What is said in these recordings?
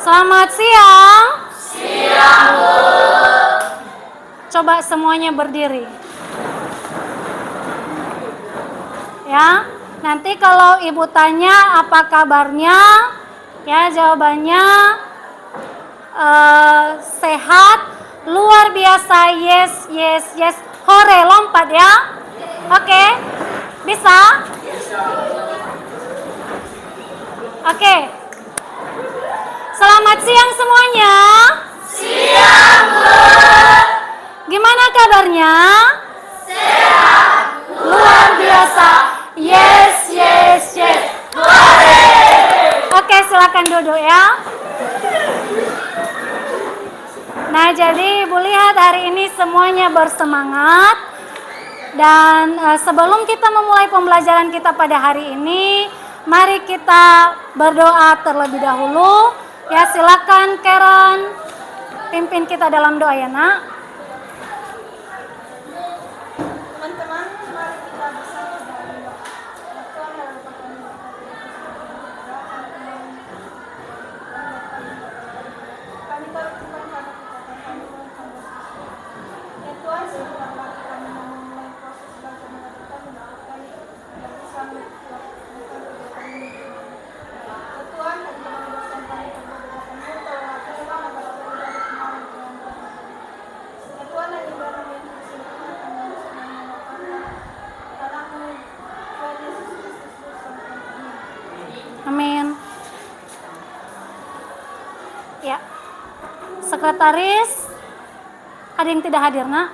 Selamat siang. Siang, Bu. Coba semuanya berdiri. Ya, nanti kalau Ibu tanya apa kabarnya, ya jawabannya sehat, luar biasa, yes, yes, yes. Hore, lompat ya. Oke, bisa? Oke. Selamat siang semuanya. Siang, Bu. Gimana kabarnya? Sehat. Luar biasa. Yes, yes, yes. Hore. Oke, silakan duduk ya. Nah, jadi Ibu lihat hari ini semuanya bersemangat. Dan sebelum kita memulai pembelajaran kita pada hari ini, mari kita berdoa terlebih dahulu. Ya, silakan Karen pimpin kita dalam doa ya, Nak. Teman-teman, mari kita bersama dalam doa. Tuhan dalam kami terima karena kami ya Tuhan, sebentar lagi kami mau memulai proses bagaimana kita mendapatkan dan bisa melakukan kegiatan ini. Ya Tuhan, kami doakan kami kepada telah terima pada dari kemarin Tuhan. Ya Tuhan, dan ibadah yang disediakan kami mengucapkan dalam Tuhan Yesus Kristus kami. Amin. Ya. Sekretaris, ada yang tidak hadir, Nak?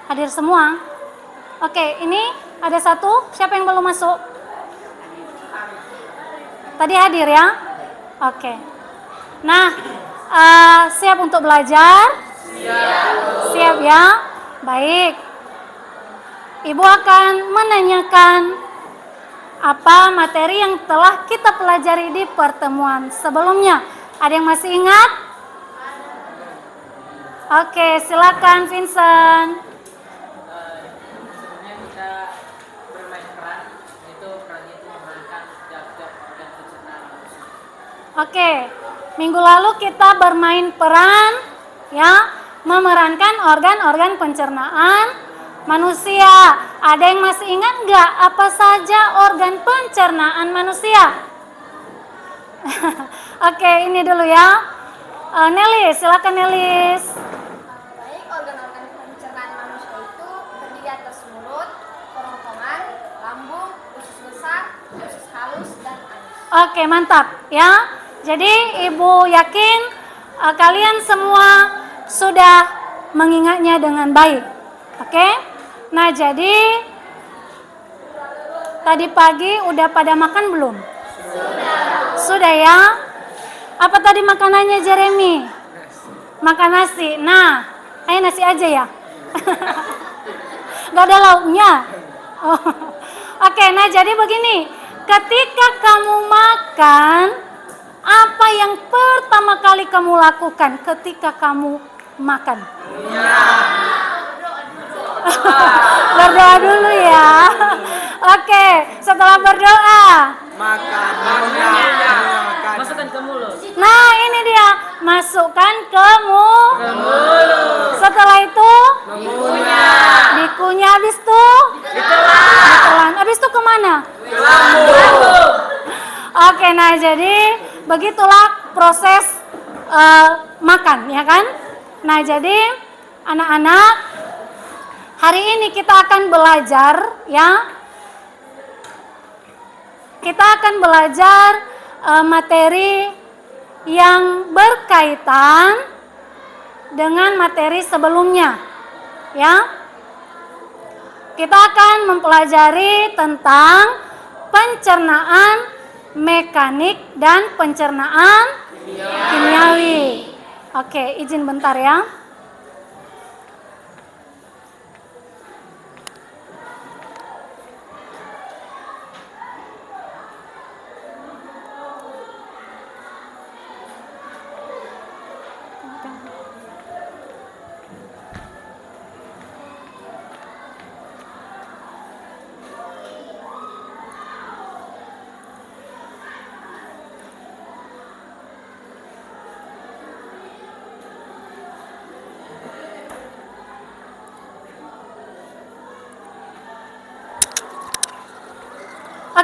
Hadir semua? Oke, ini ada satu. Siapa yang belum masuk? Tadi hadir ya? Oke. Nah, siap untuk belajar? Siap ya? Baik. Ibu akan menanyakan apa materi yang telah kita pelajari di pertemuan sebelumnya. Ada yang masih ingat? Oke, silakan Vincent. Sebelumnya kita bermain peran, itu perannya itu memerankan setiap organ pencernaan manusia. Oke, minggu lalu kita bermain peran, ya, memerankan organ-organ pencernaan manusia. Ada yang masih ingat nggak apa saja organ pencernaan manusia? Oke, ini dulu ya. Nelis, silakan Nelis. Baik, organ-organ pencernaan manusia itu terdiri atas mulut, kerongkongan, lambung, usus besar, usus halus, dan anus. Oke, mantap ya. Jadi Ibu yakin kalian semua sudah mengingatnya dengan baik. Oke. Nah, jadi tadi pagi udah pada makan belum? Sudah ya. Apa tadi makanannya Jeremy? Makan nasi. Nah, ayo nasi aja ya. Gak ada lauknya. Oh. Oke, nah jadi begini. Ketika kamu makan, apa yang pertama kali kamu lakukan ketika kamu makan? Berdoa dulu ya. Oke, setelah berdoa Makan. Masukkan ke mulut. nah ini dia, masukkan ke mulut. Setelah itu dikunyah, habis itu ditelan. Habis itu kemana? Oke, nah jadi begitulah proses makan, ya kan? Nah jadi anak-anak, hari ini kita akan belajar, ya. Kita akan belajar materi yang berkaitan dengan materi sebelumnya, ya. Kita akan mempelajari tentang pencernaan mekanik dan pencernaan kimiawi. Oke, izin bentar ya.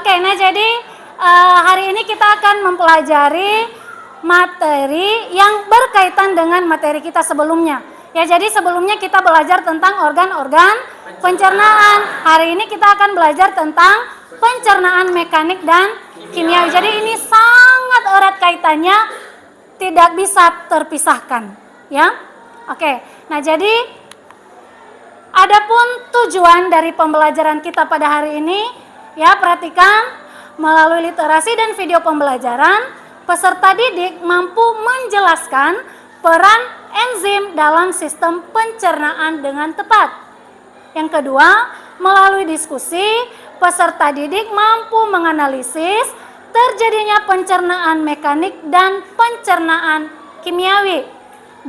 Oke, nah jadi hari ini kita akan mempelajari materi yang berkaitan dengan materi kita sebelumnya. Ya, jadi sebelumnya kita belajar tentang organ-organ pencernaan. Hari ini kita akan belajar tentang pencernaan mekanik dan kimiawi. Jadi ini sangat erat kaitannya, tidak bisa terpisahkan, ya. Oke. Nah, jadi adapun tujuan dari pembelajaran kita pada hari ini, ya, perhatikan, melalui literasi dan video pembelajaran, peserta didik mampu menjelaskan peran enzim dalam sistem pencernaan dengan tepat. Yang kedua, melalui diskusi, peserta didik mampu menganalisis terjadinya pencernaan mekanik dan pencernaan kimiawi.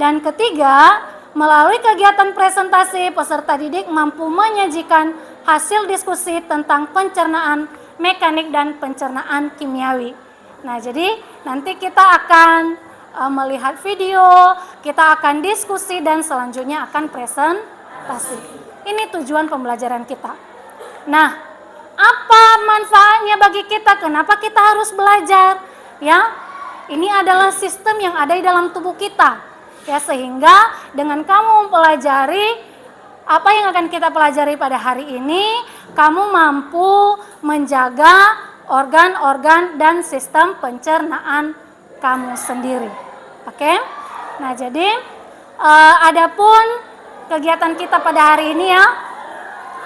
Dan ketiga, melalui kegiatan presentasi, peserta didik mampu menyajikan hasil diskusi tentang pencernaan mekanik dan pencernaan kimiawi. Nah, jadi nanti kita akan melihat video, kita akan diskusi, dan selanjutnya akan presentasi. Ini tujuan pembelajaran kita. Nah, apa manfaatnya bagi kita? Kenapa kita harus belajar? Ya, ini adalah sistem yang ada di dalam tubuh kita. Ya, sehingga dengan kamu mempelajari apa yang akan kita pelajari pada hari ini, kamu mampu menjaga organ-organ dan sistem pencernaan kamu sendiri. Oke? Nah, jadi adapun kegiatan kita pada hari ini, ya,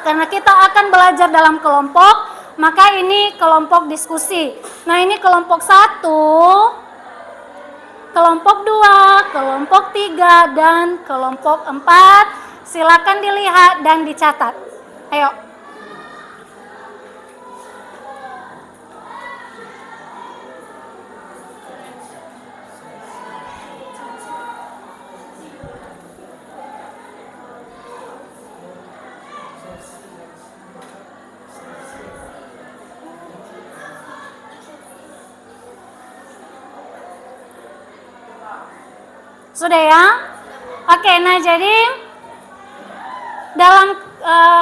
karena kita akan belajar dalam kelompok, maka ini kelompok diskusi. Nah, ini kelompok 1, kelompok 2, kelompok 3, dan kelompok 4. Silakan dilihat dan dicatat. Ayo. Sudah, ya? Oke, nah jadi dalam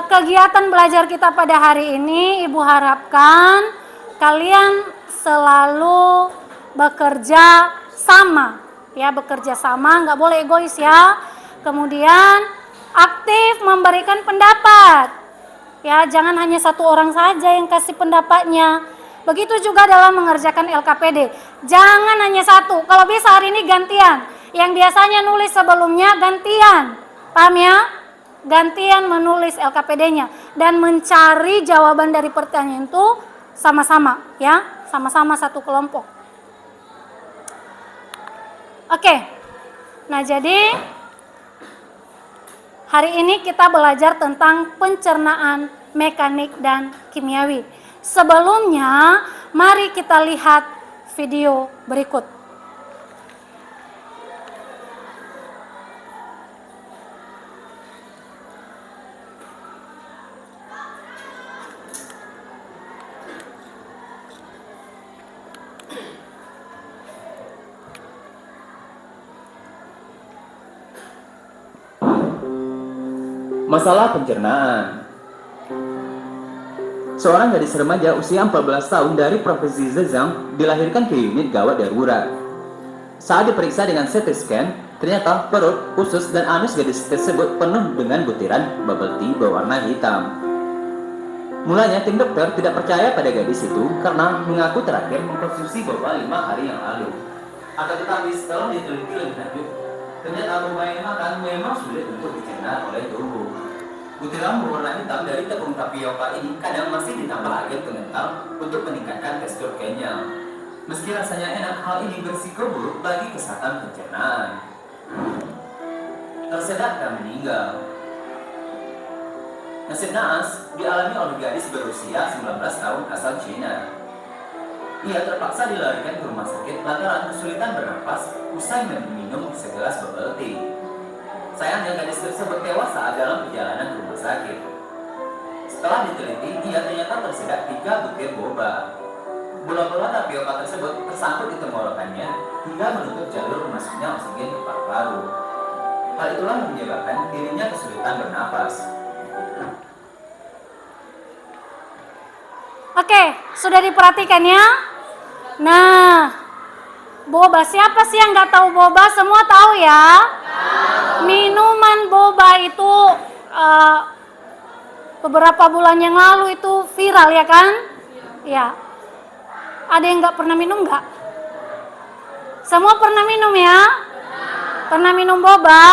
kegiatan belajar kita pada hari ini, Ibu harapkan kalian selalu bekerja sama, ya, bekerja sama, nggak boleh egois, ya. Kemudian aktif memberikan pendapat, ya, jangan hanya satu orang saja yang kasih pendapatnya. Begitu juga dalam mengerjakan LKPD, jangan hanya satu. Kalau bisa hari ini gantian. Yang biasanya nulis sebelumnya gantian, paham, ya? Gantian menulis LKPD-nya dan mencari jawaban dari pertanyaan itu sama-sama, ya, sama-sama satu kelompok. Oke, nah jadi hari ini kita belajar tentang pencernaan mekanik dan kimiawi. Sebelumnya, mari kita lihat video berikut. Masalah pencernaan. Seorang gadis remaja usia 14 tahun dari Provinsi Zhejiang dilahirkan ke unit gawat darurat. Saat diperiksa dengan CT scan, ternyata perut, usus, dan anus gadis tersebut penuh dengan butiran bubble tea berwarna hitam. Mulanya tim dokter tidak percaya pada gadis itu karena mengaku terakhir mengkonsumsi boba 5 hari yang lalu. Akan tetapi setelah diteliti lebih lanjut, ternyata boba yang makan memang sulit untuk dicerna oleh tubuh. Butiran berwarna hitam dari tepung tapioka ini kadang masih ditambah agen pengental untuk meningkatkan tekstur kenyal. Meski rasanya enak, hal ini berisiko buruk bagi kesehatan pencernaan. Tersedak dan meninggal. Nasib naas dialami oleh gadis berusia 19 tahun asal China. Ia terpaksa dilarikan ke rumah sakit lantaran kesulitan bernapas usai meminum segelas bubble tea. Sayangnya gadis tersebut tewas saat dalam perjalanan ke rumah sakit. Setelah diteliti, ia ternyata tersedak 3 butir boba. Bola-bola tapioka tersebut tersangkut di tenggorokannya hingga menutup jalur masuknya oksigen ke paru-paru. Hal itulah yang menyebabkan dirinya kesulitan bernapas. Oke, sudah diperhatikan ya? Nah, boba, siapa sih yang nggak tahu boba? Semua tahu ya? Minuman boba itu beberapa bulan yang lalu itu viral ya kan? Ya. Ada yang nggak pernah minum nggak? Semua pernah minum ya? Pernah minum boba?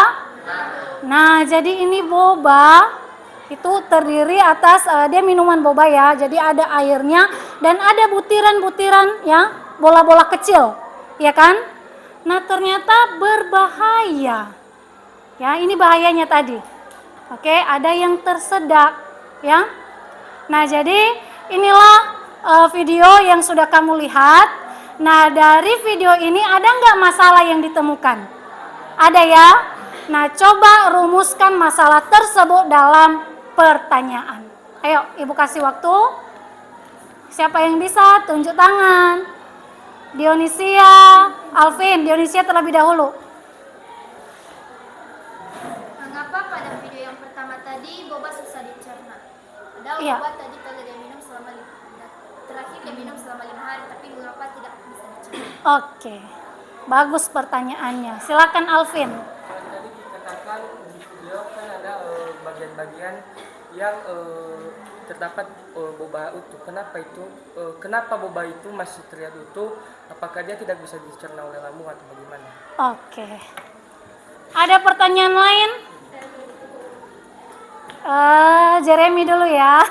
Nah, jadi ini boba itu terdiri atas dia minuman boba ya. Jadi ada airnya dan ada butiran-butiran ya, bola-bola kecil, ya kan? Nah, ternyata berbahaya. Ya, ini bahayanya tadi. Oke, ada yang tersedak, ya. Nah, jadi inilah video yang sudah kamu lihat. Nah, dari video ini ada nggak masalah yang ditemukan? Ada ya? Nah, coba rumuskan masalah tersebut dalam pertanyaan. Ayo, Ibu kasih waktu. Siapa yang bisa? Tunjuk tangan. Dionisia, Alvin, Dionisia terlebih dahulu. Mengapa pada video yang pertama tadi boba susah dicerna? Padahal Iya. boba tadi telah dia minum terakhir dia minum selama 5 hari, tapi mengapa tidak bisa dicerna? Oke, bagus pertanyaannya. Silakan Alvin. Tadi dikatakan di video kan ada bagian-bagian yang terdapat boba utuh. Kenapa itu? Kenapa boba itu masih terlihat utuh? Apakah dia tidak bisa dicerna oleh lambung atau bagaimana? Oke. Ada pertanyaan lain? Jeremy dulu ya.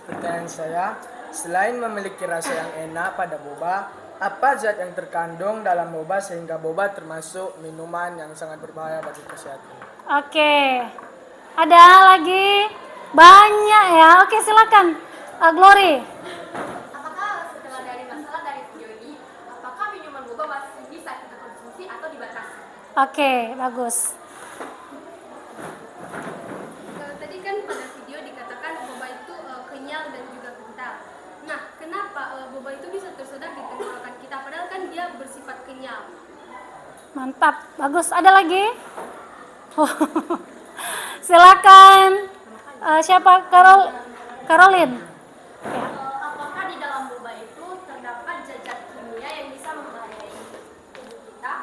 Pertanyaan saya, selain memiliki rasa yang enak pada boba, apa zat yang terkandung dalam boba sehingga boba termasuk minuman yang sangat berbahaya bagi kesehatan? Oke. Ada lagi? Banyak ya. Oke, silakan. Glory. Apakah setelah dari masalah dari video ini, apakah minuman boba masih bisa kita konsumsi atau dibatasi? Oke, bagus. Tadi kan pada video dikatakan boba itu kenyal dan juga kental. Nah, kenapa boba itu bisa tersedak di tenggorokan kita? Padahal kan dia bersifat kenyal. Mantap. Bagus. Ada lagi? Silakan. Siapa? Caroline. Ya. Apakah di dalam boba itu terdapat zat kimia yang bisa membahayakan tubuh kita?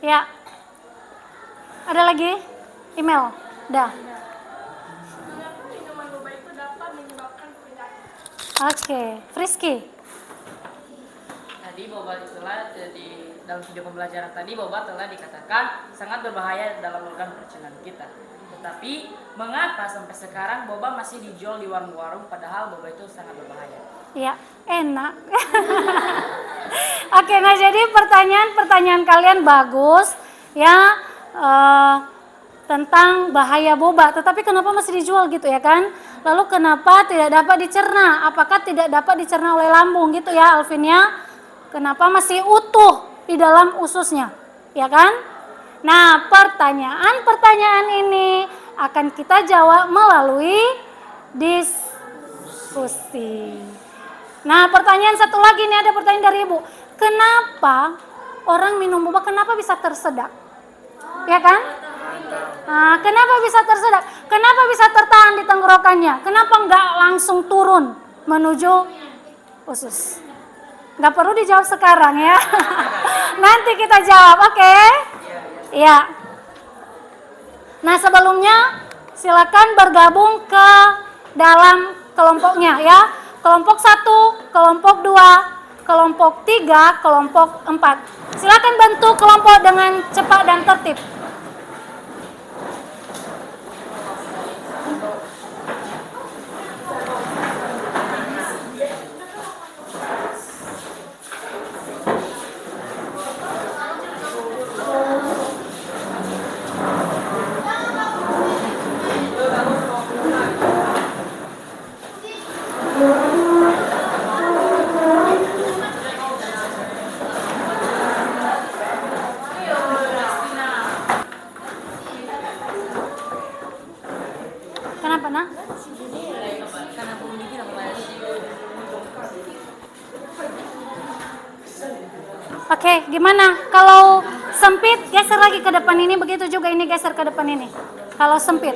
Ya. Ada lagi? Email. Dah. Mengapa minuman boba itu dapat menyebabkan penyakit? Oke. Frisky. Tadi boba itulah di dalam video pembelajaran tadi boba telah dikatakan sangat berbahaya dalam organ pencernaan kita. Tetapi mengapa sampai sekarang boba masih dijual di warung-warung padahal boba itu sangat berbahaya? Ya, enak. Oke, nah jadi pertanyaan kalian bagus ya, tentang bahaya boba. Tetapi kenapa masih dijual gitu ya kan? Lalu kenapa tidak dapat dicerna? Apakah tidak dapat dicerna oleh lambung gitu ya Alvin ya? Kenapa masih utuh di dalam ususnya, ya kan? Nah, pertanyaan ini akan kita jawab melalui diskusi. Nah, pertanyaan satu lagi nih, ada pertanyaan dari Ibu. Kenapa orang minum boba kenapa bisa tersedak? Ya kan? Nah, kenapa bisa tersedak? Kenapa bisa tertahan di tenggorokannya? Kenapa nggak langsung turun menuju usus? Nggak perlu dijawab sekarang ya. Nanti kita jawab, oke? Iya. Nah, sebelumnya silakan bergabung ke dalam kelompoknya ya. Kelompok 1, kelompok 2, kelompok 3, kelompok 4. Silakan bantu kelompok dengan cepat dan tertib. Kenapa, Nak? Oke, gimana? Kalau sempit, geser lagi ke depan ini. Begitu juga ini geser ke depan ini. Kalau sempit.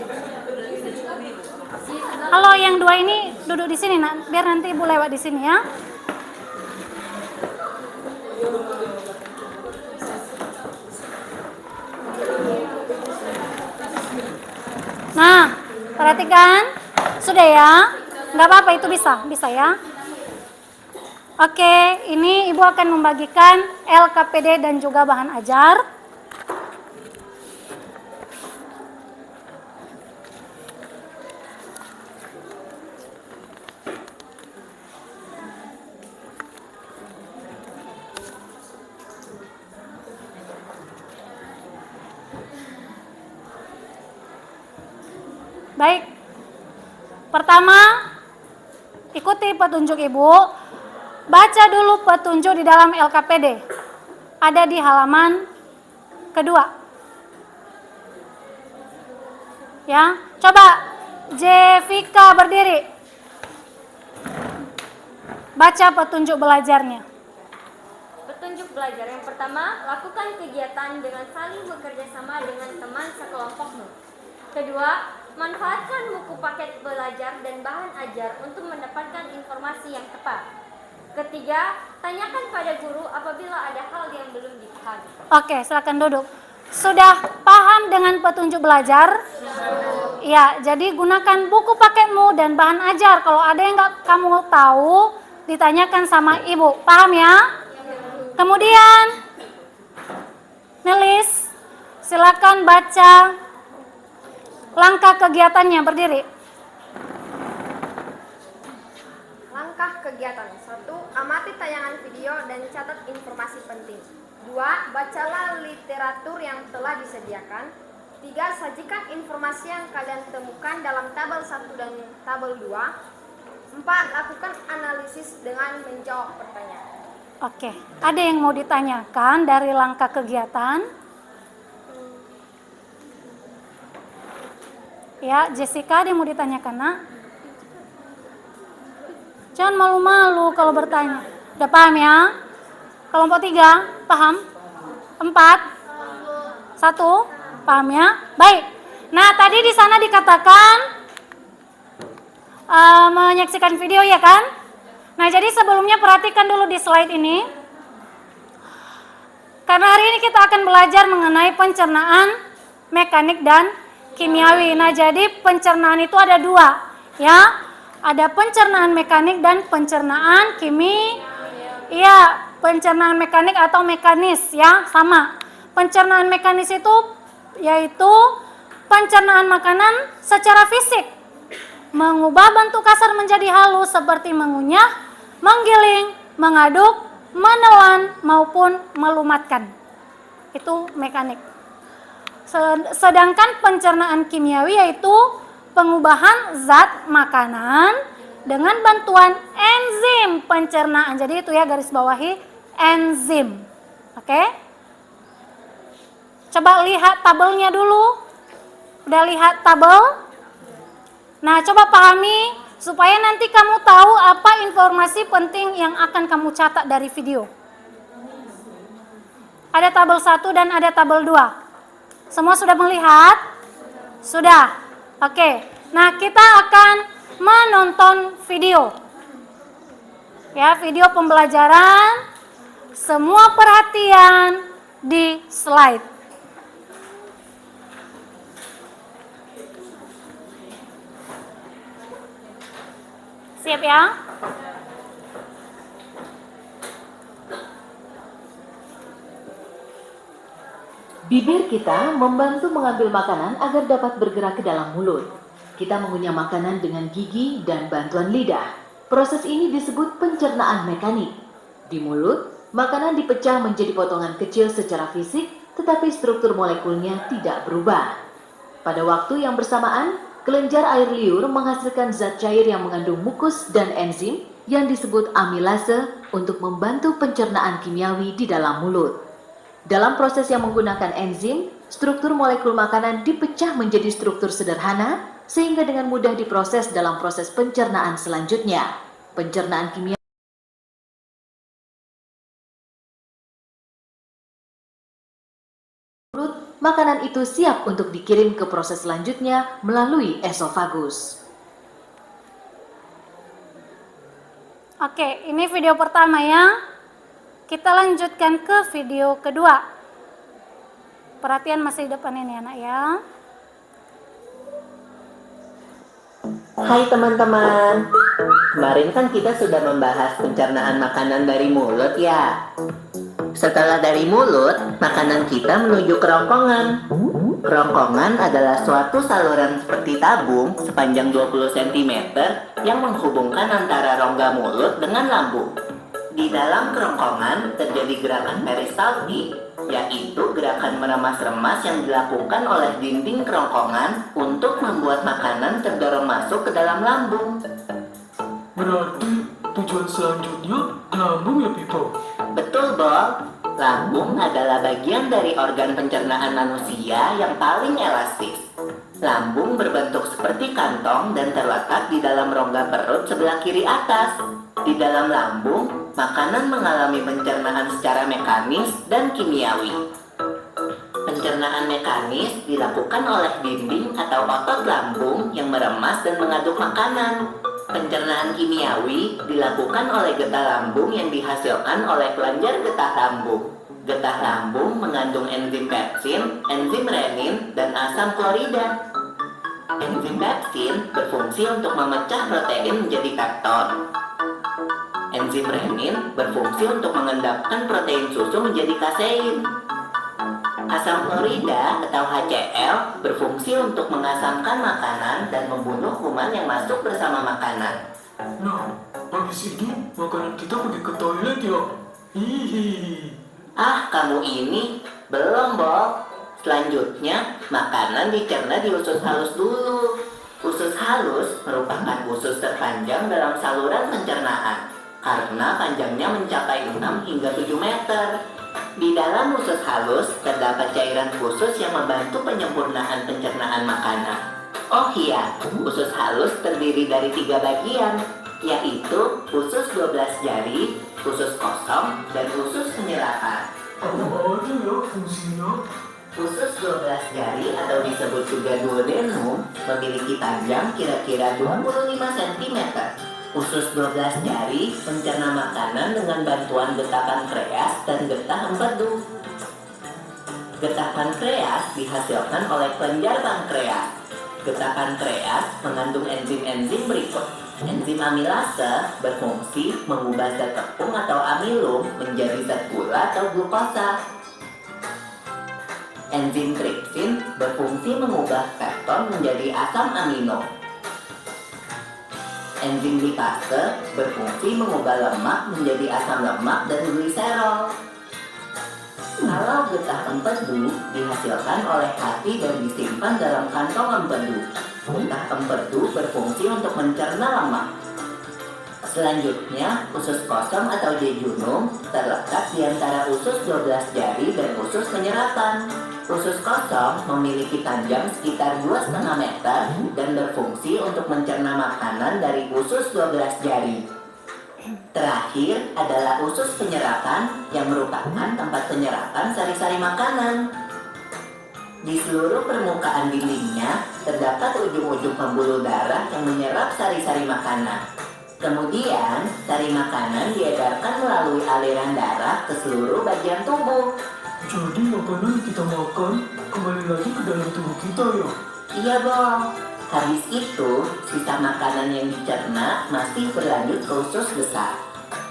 Halo, yang dua ini duduk di sini, nak. Biar nanti Ibu lewat di sini ya. Nah, perhatikan. Sudah ya? Nggak apa-apa, itu bisa ya. Oke, ini Ibu akan membagikan LKPD dan juga bahan ajar. Baik, pertama ikuti petunjuk Ibu, baca dulu petunjuk di dalam LKPD, ada di halaman kedua. Ya, coba Jevika berdiri, baca petunjuk belajarnya. Petunjuk belajar yang pertama, lakukan kegiatan dengan saling bekerja sama dengan teman sekelompokmu. Kedua, manfaatkan buku paket belajar dan bahan ajar untuk mendapatkan informasi yang tepat. Ketiga, tanyakan pada guru apabila ada hal yang belum dipahami. Oke, silakan duduk. Sudah paham dengan petunjuk belajar? Ya, jadi gunakan buku paketmu dan bahan ajar. Kalau ada yang nggak kamu tahu, ditanyakan sama Ibu. Paham ya? Kemudian, Melis, silakan baca langkah kegiatannya, berdiri. Langkah kegiatan 1. Amati tayangan video dan catat informasi penting. 2. Bacalah literatur yang telah disediakan. 3. Sajikan informasi yang kalian temukan dalam tabel 1 dan tabel 2. 4. Lakukan analisis dengan menjawab pertanyaan. Oke, ada yang mau ditanyakan dari langkah kegiatan? Ya, Jessica, ada yang mau ditanyakan, nak? Jangan malu-malu kalau bertanya. Udah paham ya? Kelompok 3, paham? 4, 1, paham ya? Baik. Nah, tadi di sana dikatakan menyaksikan video ya kan? Nah, jadi sebelumnya perhatikan dulu di slide ini. Karena hari ini kita akan belajar mengenai pencernaan mekanik dan kimiawi. Nah, jadi pencernaan itu ada dua, ya. Ada pencernaan mekanik dan pencernaan Iya, pencernaan mekanik atau mekanis, ya, sama. Pencernaan mekanis itu yaitu pencernaan makanan secara fisik, mengubah bentuk kasar menjadi halus seperti mengunyah, menggiling, mengaduk, menelan maupun melumatkan. Itu mekanik. Sedangkan pencernaan kimiawi yaitu pengubahan zat makanan dengan bantuan enzim pencernaan. Jadi itu ya, garis bawahi enzim. Oke? Coba lihat tabelnya dulu. Udah lihat tabel? Nah, coba pahami supaya nanti kamu tahu apa informasi penting yang akan kamu catat dari video. Ada tabel 1 dan ada tabel 2. Semua sudah melihat? Sudah. Oke. Nah, kita akan menonton video. Ya, video pembelajaran. Semua perhatian di slide. Siap ya? Bibir kita membantu mengambil makanan agar dapat bergerak ke dalam mulut. Kita mengunyah makanan dengan gigi dan bantuan lidah. Proses ini disebut pencernaan mekanik. Di mulut, makanan dipecah menjadi potongan kecil secara fisik, tetapi struktur molekulnya tidak berubah. Pada waktu yang bersamaan, kelenjar air liur menghasilkan zat cair yang mengandung mukus dan enzim yang disebut amilase untuk membantu pencernaan kimiawi di dalam mulut. Dalam proses yang menggunakan enzim, struktur molekul makanan dipecah menjadi struktur sederhana sehingga dengan mudah diproses dalam proses pencernaan selanjutnya. Pencernaan kimia makanan itu siap untuk dikirim ke proses selanjutnya melalui esofagus. Oke, ini video pertama ya. Kita lanjutkan ke video kedua. Perhatian masih di depan ini anak ya. Hai teman-teman, kemarin kan kita sudah membahas pencernaan makanan dari mulut ya. Setelah dari mulut, makanan kita menuju kerongkongan. Kerongkongan adalah suatu saluran seperti tabung sepanjang 20 cm yang menghubungkan antara rongga mulut dengan lambung. Di dalam kerongkongan terjadi gerakan peristaltik, yaitu gerakan meremas-remas yang dilakukan oleh dinding kerongkongan untuk membuat makanan terdorong masuk ke dalam lambung. Berarti tujuan selanjutnya lambung ya, Pipo? Betul, Bob. Lambung adalah bagian dari organ pencernaan manusia yang paling elastis. Lambung berbentuk seperti kantong dan terletak di dalam rongga perut sebelah kiri atas. Di dalam lambung, makanan mengalami pencernaan secara mekanis dan kimiawi. Pencernaan mekanis dilakukan oleh dinding atau otot lambung yang meremas dan mengaduk makanan. Pencernaan kimiawi dilakukan oleh getah lambung yang dihasilkan oleh kelenjar getah lambung. Getah lambung mengandung enzim pepsin, enzim renin, dan asam klorida. Enzim pepsin berfungsi untuk memecah protein menjadi pepton. Enzim renin berfungsi untuk mengendapkan protein susu menjadi kasein. Asam klorida atau HCl berfungsi untuk mengasamkan makanan dan membunuh kuman yang masuk bersama makanan. Nah, habis ini makanan kita pergi ke toilet ya? Hihi. Ah, kamu ini belum, Bob. Selanjutnya, makanan dicerna di usus halus dulu. Usus halus merupakan usus terpanjang dalam saluran pencernaan karena panjangnya mencapai 6 hingga 7 meter. Di dalam usus halus terdapat cairan khusus yang membantu penyempurnaan pencernaan makanan. Oh iya, usus halus terdiri dari 3 bagian, yaitu usus 12 jari, usus kosong, dan usus penyerapan. Apa aja ya fungsinya? Usus 12 jari atau disebut juga duodenum memiliki panjang kira-kira 25 cm. Usus 12 jari mencerna makanan dengan bantuan getah pankreas dan getah empedu. Getah pankreas dihasilkan oleh kelenjar pankreas. Getah pankreas mengandung enzim-enzim berikut. Enzim amilase berfungsi mengubah zat tepung atau amilum menjadi zat gula atau glukosa. Enzim tripsin berfungsi mengubah pepton menjadi asam amino. Enzim lipase berfungsi mengubah lemak menjadi asam lemak dan gliserol. Kalau getah empedu dihasilkan oleh hati dan disimpan dalam kantong empedu. Getah empedu berfungsi untuk mencerna lemak. Selanjutnya, usus kosong atau jejunum terletak di antara usus 12 jari dan usus penyerapan. Usus kosong memiliki panjang sekitar 2,5 meter dan berfungsi untuk mencerna makanan dari usus 12 jari. Terakhir adalah usus penyerapan yang merupakan tempat penyerapan sari-sari makanan. Di seluruh permukaan dindingnya terdapat ujung-ujung pembuluh darah yang menyerap sari-sari makanan. Kemudian, sari makanan diedarkan melalui aliran darah ke seluruh bagian tubuh. Jadi makanan yang kita makan kembali lagi ke dalam tubuh kita ya? Iya, Bang. Habis itu, sisa makanan yang dicerna masih berlanjut ke usus besar.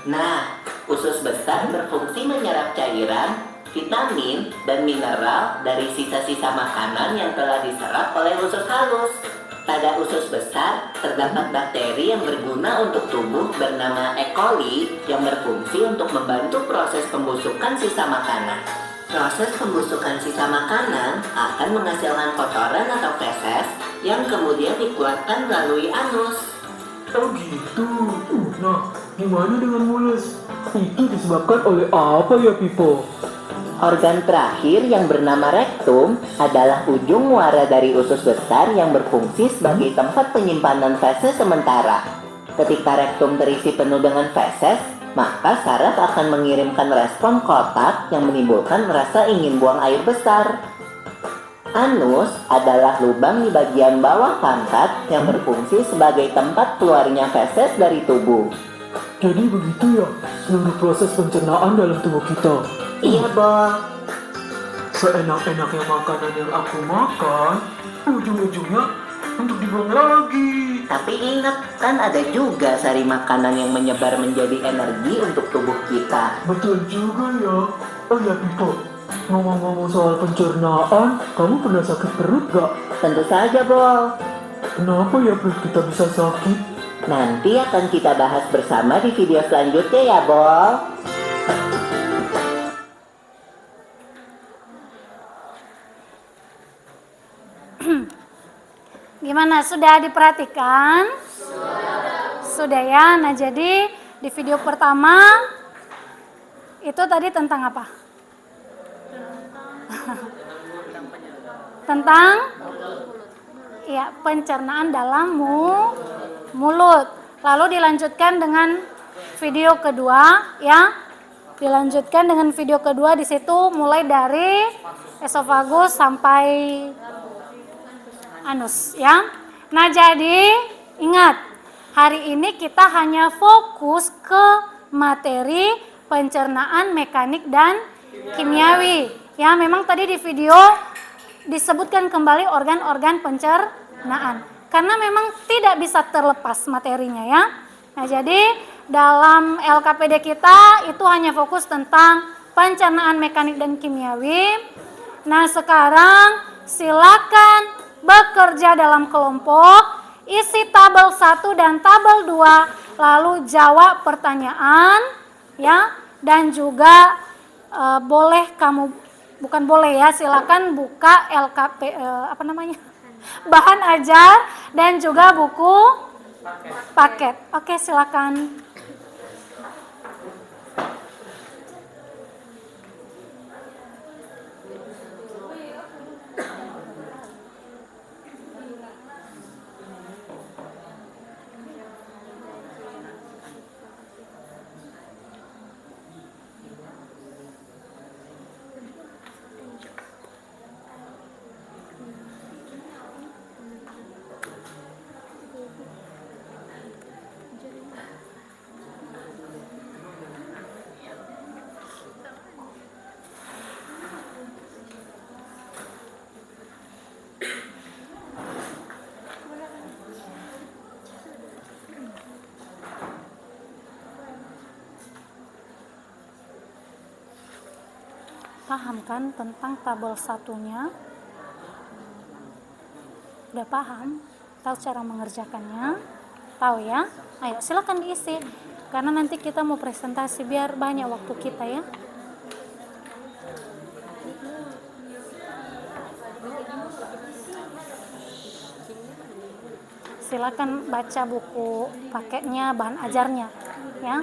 Nah, usus besar berfungsi menyerap cairan, vitamin, dan mineral dari sisa-sisa makanan yang telah diserap oleh usus halus. Pada usus besar, terdapat bakteri yang berguna untuk tubuh bernama E. coli yang berfungsi untuk membantu proses pembusukan sisa makanan. Proses pembusukan sisa makanan akan menghasilkan kotoran atau feses yang kemudian dikeluarkan melalui anus. Oh gitu. Nah, gimana dengan mules? Itu disebabkan oleh apa ya, Pipo? Organ terakhir yang bernama rektum adalah ujung muara dari usus besar yang berfungsi sebagai tempat penyimpanan feses sementara. Ketika rektum terisi penuh dengan feses, maka saraf akan mengirimkan respon kotak yang menimbulkan rasa ingin buang air besar. Anus adalah lubang di bagian bawah pantat yang berfungsi sebagai tempat keluarnya feses dari tubuh. Jadi begitu ya, seluruh proses pencernaan dalam tubuh kita. Iya, Bol. Seenak-enaknya makanan yang aku makan, ujung-ujungnya untuk dibuang lagi. Tapi ingat, kan ada juga sari makanan yang menyebar menjadi energi untuk tubuh kita. Betul juga ya. Oh ya Pipo, ngomong-ngomong soal pencernaan, kamu pernah sakit perut gak? Tentu saja, Bol. Kenapa ya perut kita bisa sakit? Nanti akan kita bahas bersama di video selanjutnya ya, Bol. Gimana, sudah diperhatikan? Sudah ya. Nah, jadi di video pertama itu tadi tentang apa? Tentang ya, pencernaan dalam mulut. Lalu dilanjutkan dengan video kedua ya. Dilanjutkan dengan video kedua, di situ mulai dari esofagus sampai anus ya. Nah, jadi ingat, hari ini kita hanya fokus ke materi pencernaan mekanik dan kimiawi. Ya, memang tadi di video disebutkan kembali organ-organ pencernaan karena memang tidak bisa terlepas materinya ya. Nah, jadi dalam LKPD kita itu hanya fokus tentang pencernaan mekanik dan kimiawi. Nah, sekarang silakan bekerja dalam kelompok, isi tabel 1 dan tabel 2, lalu jawab pertanyaan ya, dan juga boleh kamu, bukan boleh ya, silakan buka LKP bahan ajar dan juga buku paket. Oke, silakan. Paham kan tentang tabel satunya? Udah paham? Tahu cara mengerjakannya? Tahu ya? Ayo silakan diisi, karena nanti kita mau presentasi biar banyak waktu kita ya. Silakan baca buku paketnya, bahan ajarnya ya.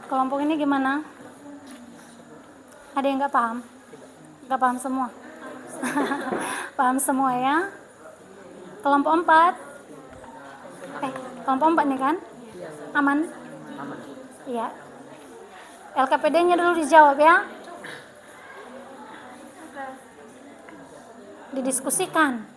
Kelompok ini gimana? Ada yang nggak paham? Nggak paham semua? Paham semua ya? Kelompok 4. Kelompok 4 nih kan? Aman? Iya. LKPD-nya dulu dijawab ya. Didiskusikan.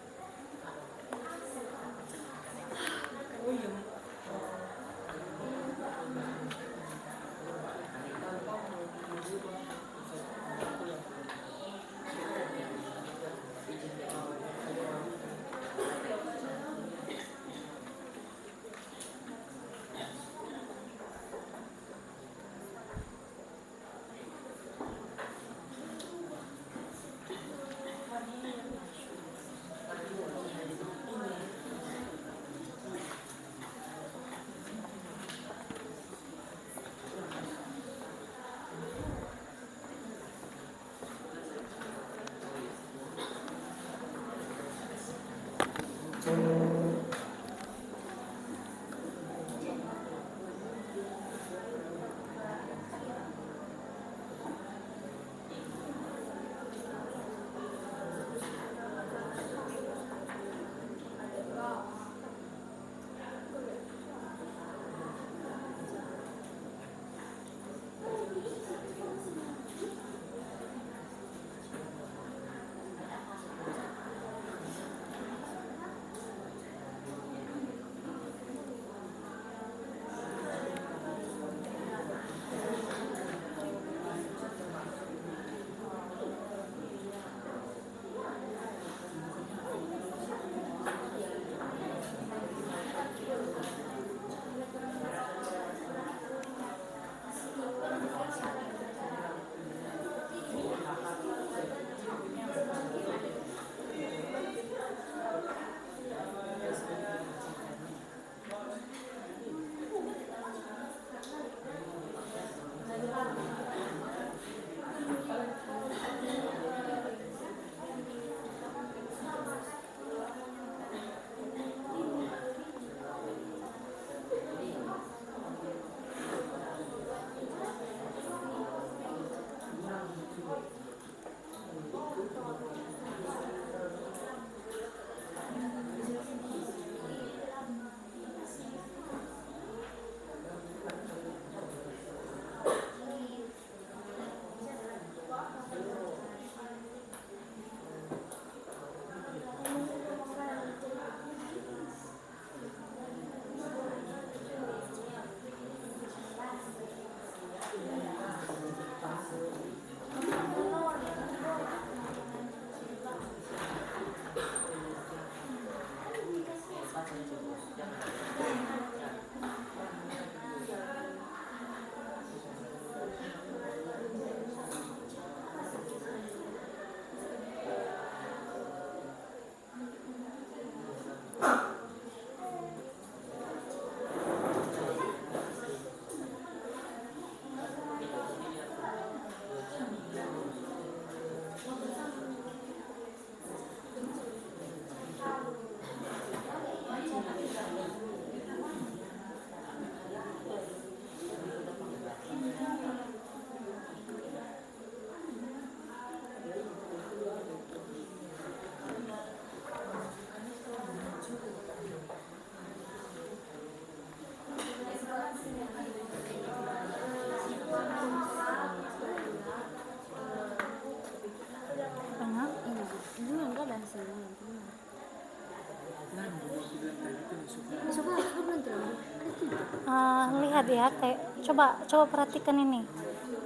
lihat ya, kayak coba perhatikan ini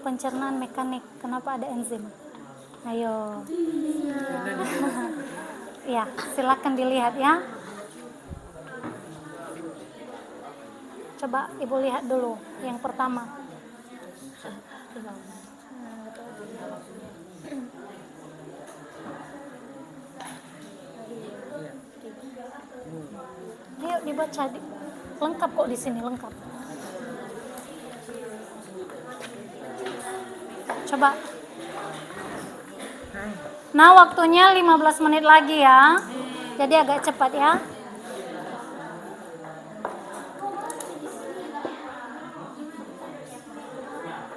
pencernaan mekanik. Kenapa ada enzim? Ayo. Ya, silakan dilihat ya. Coba Ibu lihat dulu yang pertama. Ayo dibaca, lengkap kok di sini, lengkap. Coba. Nah, waktunya 15 menit lagi ya. Jadi agak cepat ya.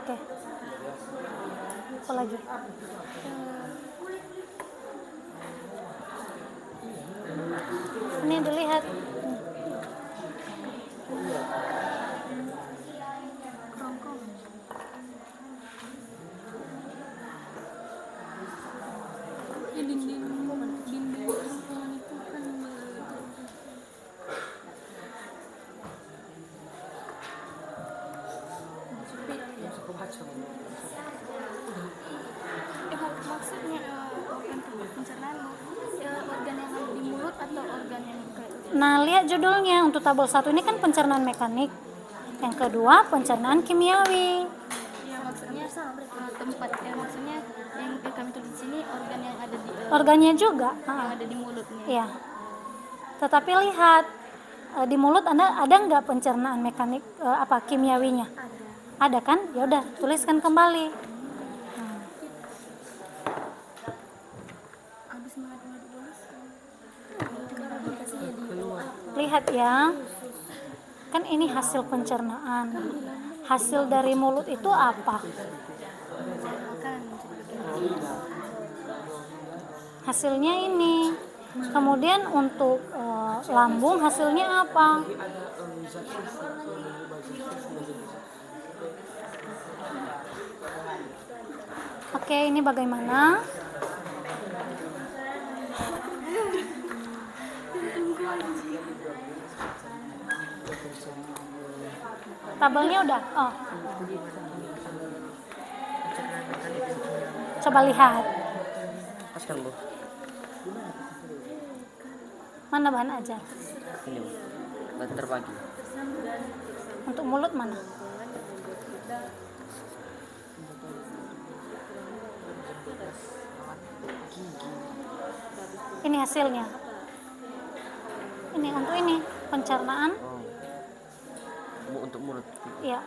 Oke. Apa lagi? Ini dilihat. Maksudnya organ pencernaan organ yang ada di mulut atau organ yang kayak Nah, lihat judulnya. Untuk tabel 1 ini kan pencernaan mekanik. Yang kedua, pencernaan kimiawi. ya maksudnya tempat maksudnya yang kami tulis di sini organ yang ada di Organnya juga. yang ada di mulutnya. Iya. Tetapi lihat di mulut Anda ada nggak pencernaan mekanik kimiawinya? Ada kan? Ya udah, tuliskan kembali. Habis mengadu-ngadu bolos. Lihat ya. Kan ini hasil pencernaan. Hasil dari mulut itu apa? Hasilnya ini. Kemudian untuk lambung hasilnya apa? Oke, ini bagaimana? Tabelnya udah? Oh. Coba lihat. Paskan, Bu. Mana bahan ajar? Ini, Bu. Terbagi. Untuk mulut mana? Ini hasilnya. Ini untuk ini pencernaan. Untuk mulut. Iya.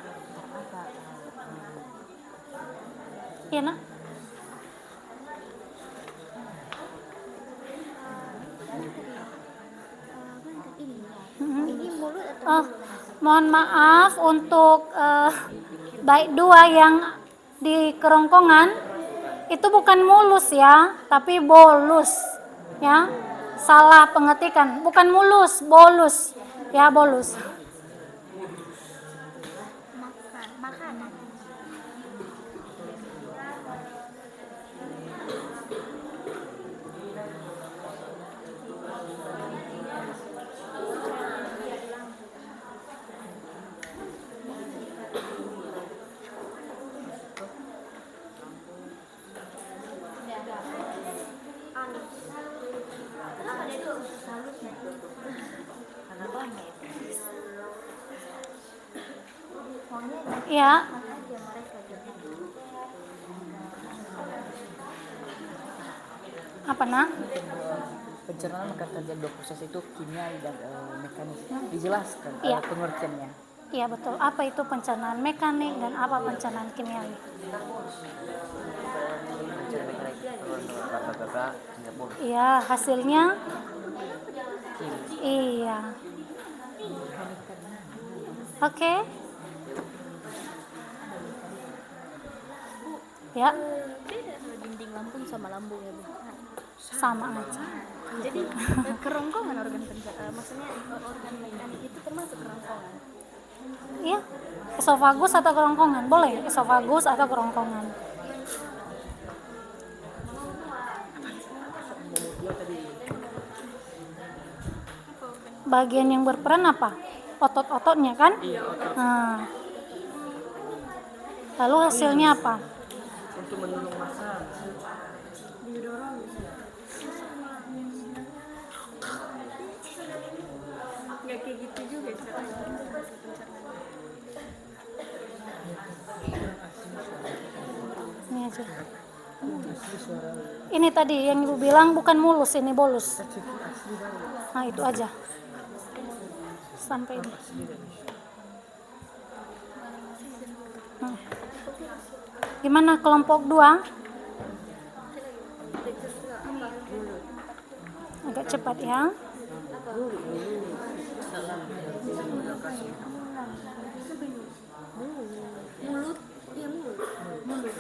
Iya, Nak. Ini mulut atau Oh, mohon maaf untuk baik 2 yang di kerongkongan itu bukan mulus ya, tapi bolus ya. Salah pengetikan, bukan mulus, bolus ya, bolus. makanan? Ya. Apa, Nak? Pencernaan akan terjadi 2 proses itu, kimia dan mekanik. Dijelaskan Iya. pengertiannya. Iya betul. Apa itu pencernaan mekanik dan apa pencernaan kimiawi? Iya, hasilnya. Iya. Oke. Ya, Beda dinding lambung sama lambung ya, Bu. sama aja. Jadi kerongkongan organ pencernaan, maksudnya organ mekanik itu termasuk kerongkongan. Iya. Esofagus atau kerongkongan? Boleh, esofagus atau kerongkongan. Bagian yang berperan apa? otot-ototnya kan? Iya, otot. Nah, lalu hasilnya apa? Untuk mendorong massa. Nggak kayak gitu juga caranya. Ini aja. Ini tadi yang ibu bilang bukan mulus, ini bolus. Nah itu aja. Sampai ini. Nah. Gimana kelompok 2? Agak cepat ya. Mulut, iya mulut. Mulut.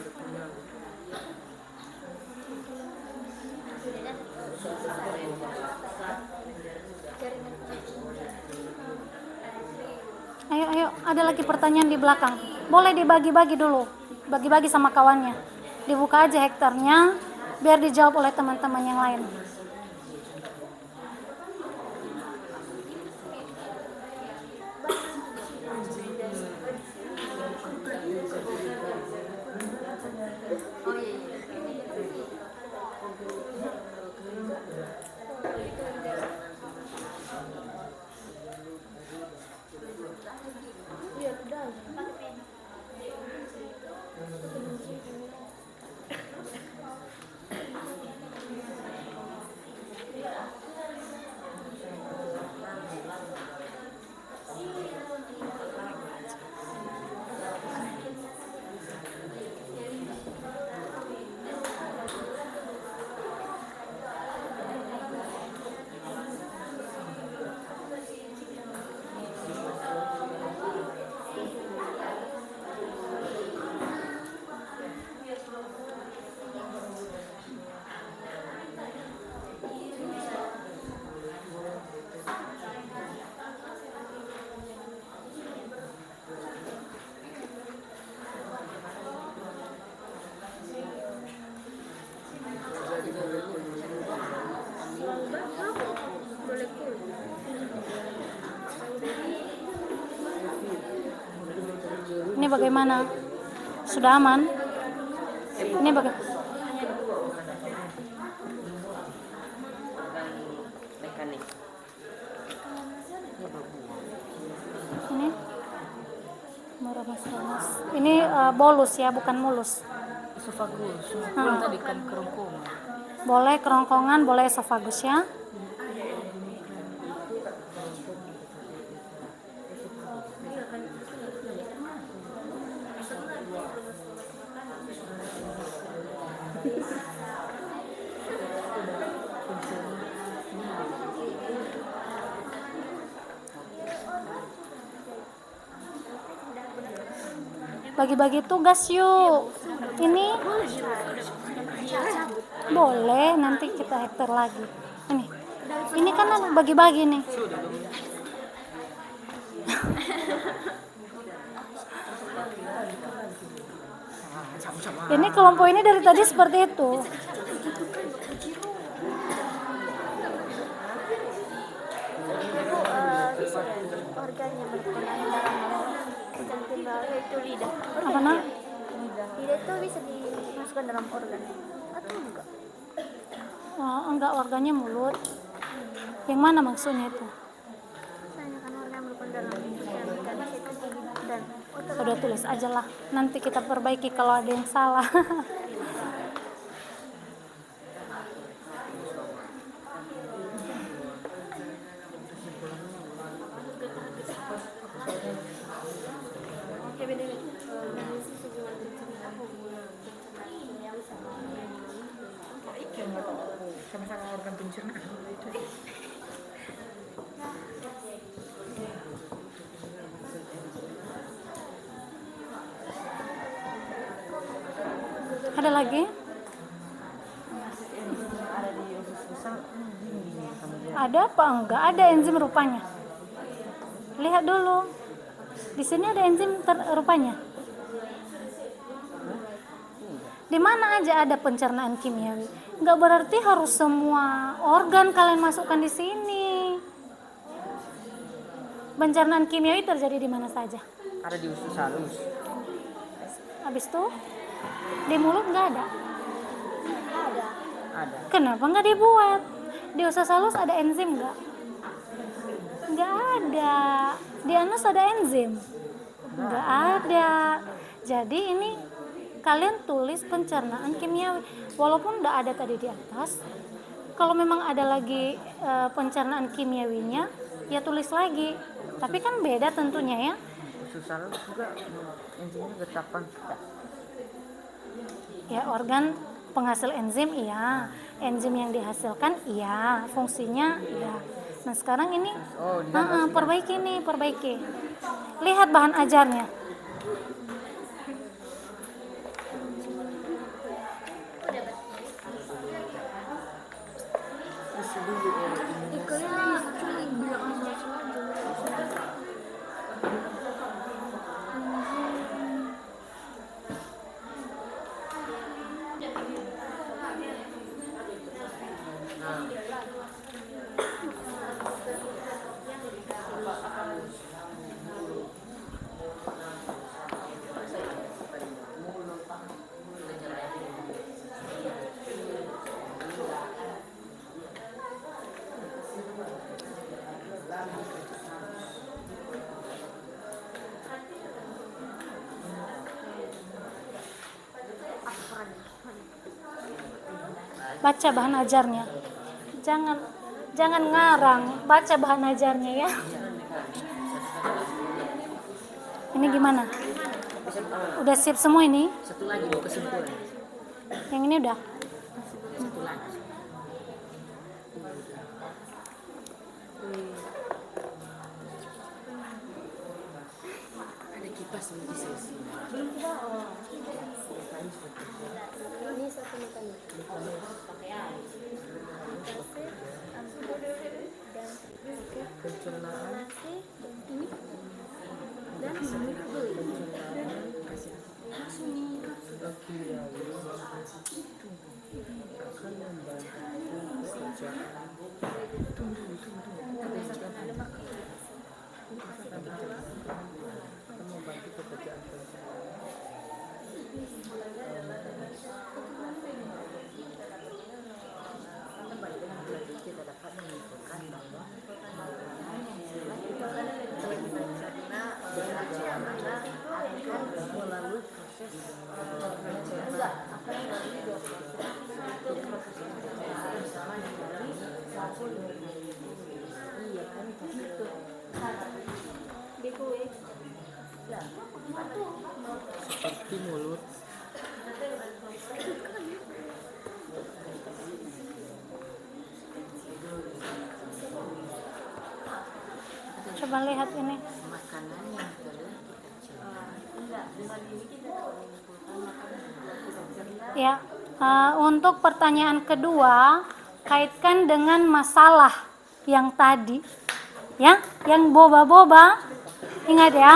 Ayo, ada lagi pertanyaan di belakang. Boleh dibagi-bagi dulu. Bagi-bagi sama kawannya. Dibuka aja hektarnya, biar dijawab oleh teman-teman yang lain. Ini bagaimana? Sudah aman? Ini bagaimana? Ini meramas-ramas. Ini bolus ya, bukan mulus. Esophagus. Belum tadi kan kerongkongan. Boleh kerongkongan, boleh esophagus ya. Bagi-bagi tugas yuk. Ini boleh, nanti kita hektar lagi. Ini kan ada bagi-bagi nih. Ini kelompok ini dari tadi seperti itu. Organnya berkenaan dalam jantung itu lidah. Apa nak? Lidah itu bisa dimasukkan dalam organ atau enggak? Oh, enggak, organnya mulut. Yang mana maksudnya itu? Misalnya kan organ berkenaan dalam mekanis itu dan Udah tulis aja lah. Nanti kita perbaiki kalau ada yang salah. Sama-sama organ pencernaan. Ada lagi? Ada apa enggak? Ada enzim rupanya. Lihat dulu. Di sini ada enzim rupanya. Di mana aja ada pencernaan kimiawi. Enggak berarti harus semua organ kalian masukkan di sini. Pencernaan kimiawi terjadi di mana saja? Ada di usus halus. Habis itu di mulut nggak ada. Ada. Kenapa nggak dibuat? Di usus halus ada enzim nggak? Nggak ada. Di anus ada enzim? Nggak ada. Jadi ini kalian tulis pencernaan kimiawi. Walaupun udah ada tadi di atas, kalau memang ada lagi pencernaan kimiawinya, ya tulis lagi. Tapi kan beda tentunya ya. Usus halus juga enzimnya getapan. Ya organ penghasil enzim iya, enzim yang dihasilkan iya, fungsinya iya. Nah sekarang ini perbaiki. Lihat bahan ajarnya. Baca bahan ajarnya. Jangan ngarang, baca bahan ajarnya ya. Ini gimana? Udah siap semua ini? Satu lagi mau kesimpulan. Yang ini udah? Satu lagi. Ada kipas di sisi. Ini satu mekanik. Pencernaan kimiawi akan membantu pekerjaan. Akan membantu pekerjaan kita dapat menyimpulkan bahwa melalui proses seperti mulut, Coba lihat ini. makanan yang telah Ya, untuk pertanyaan kedua kaitkan dengan masalah yang tadi, ya, yang boba-boba. Ingat ya.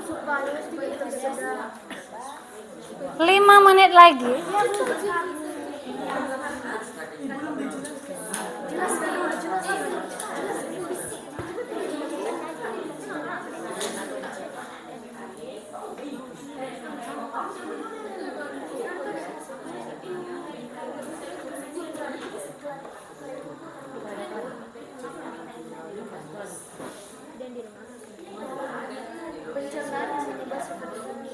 Supaya tersedia 5 menit lagi. pencernaan penyebab seperti ini.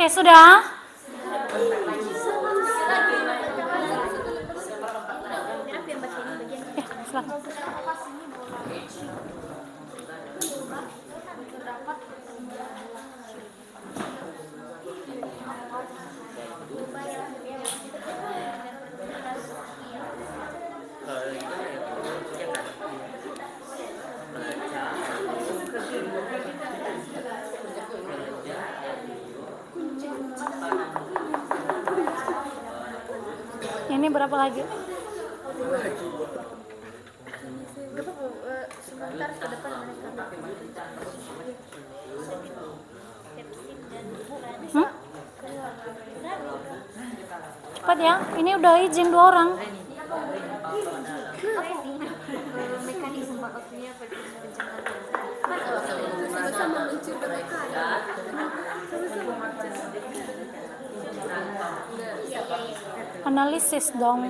Oke, sudah? Silakan. Ini berapa lagi? Sebentar ke depan Cepat ya, ini udah izin 2 orang. Mekanisme waktunya sama menciptakan. Analisis dong.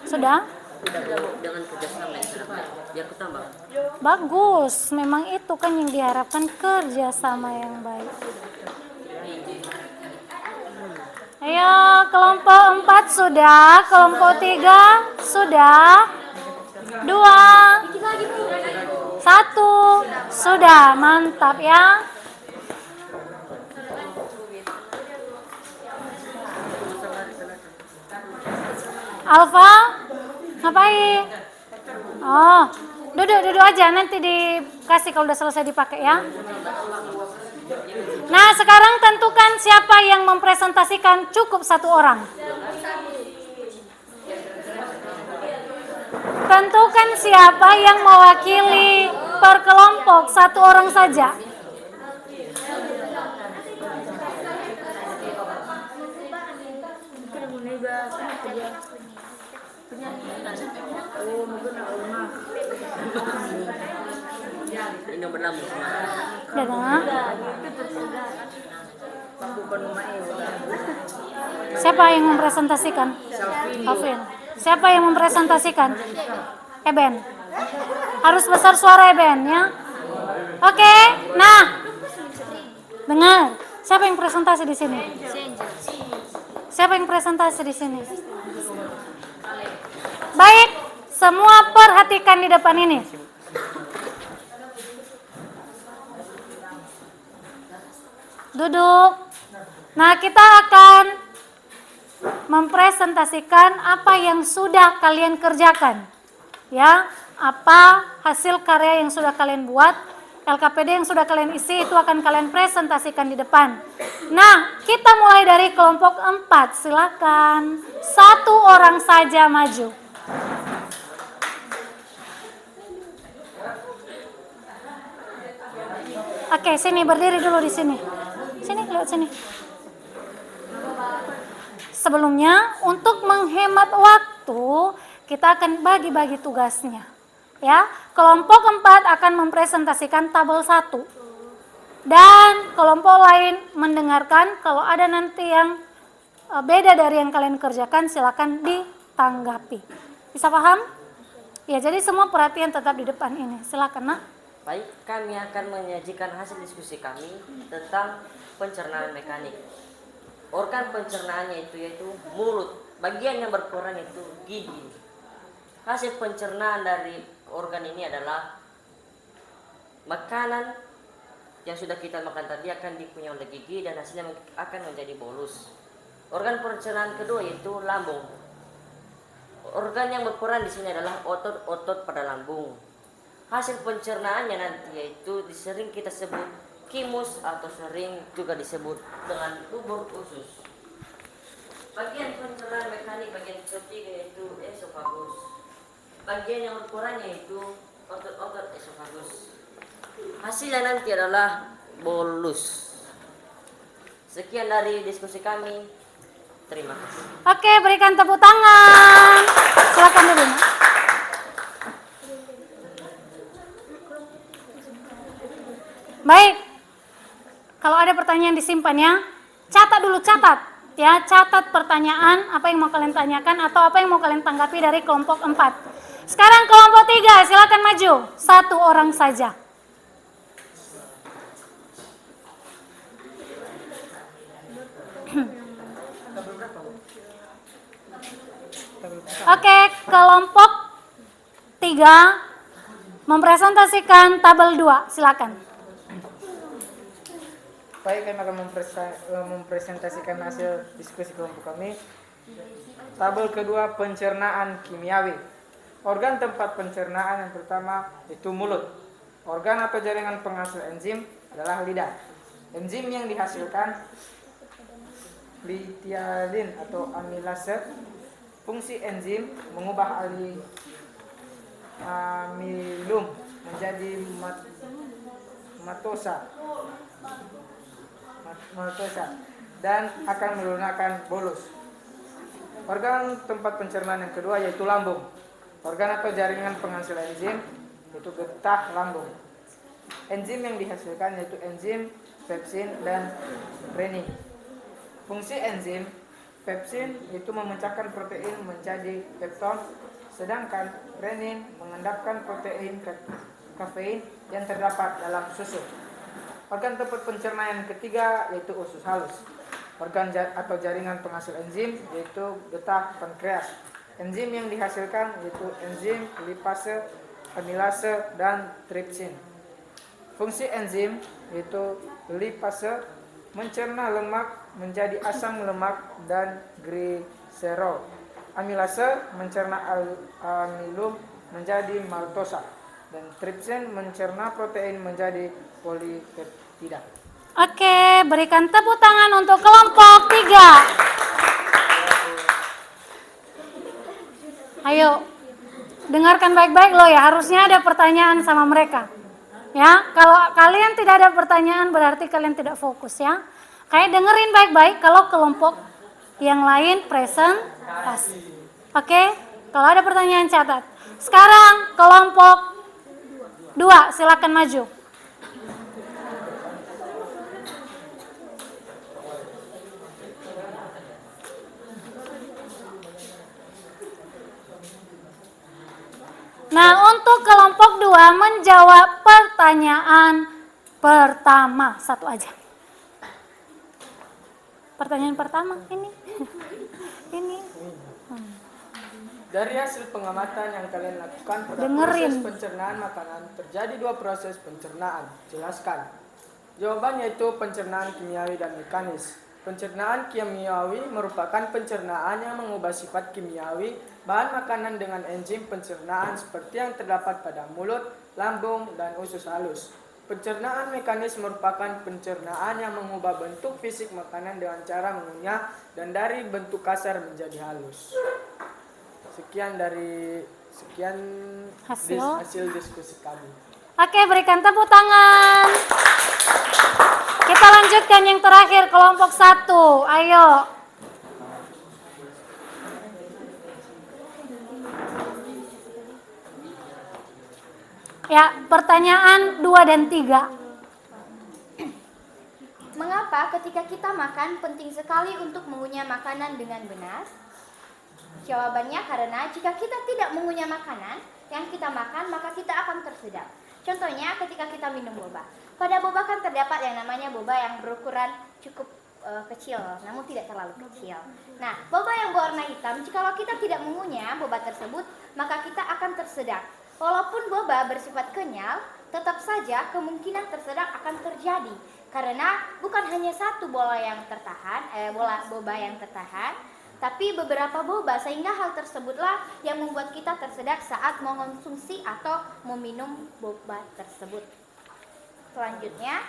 Sudah? Dengan kerjasama yang terdapat, biar ketambah. Bagus, memang itu kan yang diharapkan, kerjasama yang baik. Ayo, kelompok 4 sudah, kelompok 3 sudah, 2, 1 sudah, mantap ya. Alfa, ngapain? Oh, duduk aja, nanti dikasih kalau udah selesai dipakai ya. Nah, sekarang tentukan siapa yang mempresentasikan, cukup 1 orang. Tentukan siapa yang mewakili per kelompok, 1 orang saja. Ini berlabuh. Dadah. Siapa yang mempresentasikan? Alvin. Siapa yang mempresentasikan? Eben. Harus besar suara Eben ya. Oke. Nah. Dengar. Siapa yang presentasi di sini? Siapa yang presentasi di sini? Baik, semua perhatikan di depan ini. Duduk. Nah, kita akan mempresentasikan apa yang sudah kalian kerjakan. Ya, apa hasil karya yang sudah kalian buat, LKPD yang sudah kalian isi itu akan kalian presentasikan di depan. Nah, kita mulai dari kelompok 4. Silakan. 1 orang saja maju. Oke, sini berdiri dulu di sini. Sini, lihat sini. Sebelumnya, untuk menghemat waktu, kita akan bagi-bagi tugasnya. Ya, kelompok 4 akan mempresentasikan tabel 1. Dan kelompok lain mendengarkan. Kalau ada nanti yang beda dari yang kalian kerjakan, silakan ditanggapi. Bisa paham? Ya, jadi semua perhatian tetap di depan ini. Silakan, Nak. Baik, kami akan menyajikan hasil diskusi kami tentang pencernaan mekanik. Organ pencernaannya itu yaitu mulut. Bagian yang berperan itu gigi. Hasil pencernaan dari organ ini adalah makanan yang sudah kita makan tadi akan dikunyah oleh gigi dan hasilnya akan menjadi bolus. Organ pencernaan kedua yaitu lambung. Organ yang berperan di sini adalah otot-otot pada lambung. Hasil pencernaannya nanti yaitu sering kita sebut kimus atau sering juga disebut dengan bubur usus. Bagian pencernaan mekanik bagian ketiga yaitu esofagus. Bagian yang berperan yaitu otot-otot esofagus. Hasilnya nanti adalah bolus. Sekian dari diskusi kami. Terima kasih. Oke, berikan tepuk tangan. Silakan dulu, Nak. Baik, kalau ada pertanyaan disimpan ya. Catat dulu, catat. Ya, catat pertanyaan, apa yang mau kalian tanyakan atau apa yang mau kalian tanggapi dari kelompok 4. Sekarang kelompok 3, silakan maju. 1 orang saja. Oke, kelompok 3 mempresentasikan tabel 2, silakan. Baik, kami akan mempresentasikan hasil diskusi kelompok kami. Tabel kedua, pencernaan kimiawi. Organ tempat pencernaan yang pertama itu mulut. Organ atau jaringan penghasil enzim adalah lidah. Enzim yang dihasilkan litialin atau amilase. Fungsi enzim mengubah amilum menjadi matosa dan akan melunakkan bolus. Organ tempat pencernaan yang kedua yaitu lambung. Organ atau jaringan penghasil enzim yaitu getah lambung. Enzim yang dihasilkan yaitu enzim, pepsin, dan renin. Fungsi enzim pepsin itu memecahkan protein menjadi pepton, sedangkan renin mengendapkan protein kafein yang terdapat dalam susu. Organ tempat pencernaan yang ketiga yaitu usus halus. Organ atau jaringan penghasil enzim yaitu getah pankreas. Enzim yang dihasilkan yaitu enzim, lipase, amilase, dan tripsin. Fungsi enzim yaitu lipase mencerna lemak menjadi asam lemak dan gliserol. Amilase mencerna amilum menjadi maltosa, dan tripsin mencerna protein menjadi polipeptida. Oke, berikan tepuk tangan untuk kelompok 3. Ayo, dengarkan baik-baik loh ya, harusnya ada pertanyaan sama mereka. Ya, kalau kalian tidak ada pertanyaan berarti kalian tidak fokus ya. Kayak dengerin baik-baik kalau kelompok yang lain presentasi. Oke, kalau ada pertanyaan catat. Sekarang kelompok 2, silakan maju. Nah, untuk kelompok 2 menjawab pertanyaan pertama, satu aja. Pertanyaan pertama ini. Dari hasil pengamatan yang kalian lakukan pada Dengerin. proses pencernaan makanan, terjadi 2 proses pencernaan. Jelaskan. Jawabannya itu pencernaan kimiawi dan mekanis. Pencernaan kimiawi merupakan pencernaan yang mengubah sifat kimiawi bahan makanan dengan enzim pencernaan seperti yang terdapat pada mulut, lambung, dan usus halus. Pencernaan mekanis merupakan pencernaan yang mengubah bentuk fisik makanan dengan cara mengunyah dan dari bentuk kasar menjadi halus. Sekian hasil diskusi kami. Oke, berikan tepuk tangan. Kita lanjutkan yang terakhir, kelompok 1. Ayo. Ya, pertanyaan 2 dan 3. Mengapa ketika kita makan penting sekali untuk mengunyah makanan dengan benar? Jawabannya karena jika kita tidak mengunyah makanan yang kita makan, maka kita akan tersedak. Contohnya ketika kita minum boba. Pada boba kan terdapat yang namanya boba yang berukuran cukup kecil, namun tidak terlalu kecil. Nah, boba yang berwarna hitam, jikalau kita tidak mengunyah boba tersebut, maka kita akan tersedak. Walaupun boba bersifat kenyal, tetap saja kemungkinan tersedak akan terjadi. Karena bukan hanya satu boba yang tertahan, tapi beberapa boba, sehingga hal tersebutlah yang membuat kita tersedak saat mengonsumsi atau meminum boba tersebut. Selanjutnya,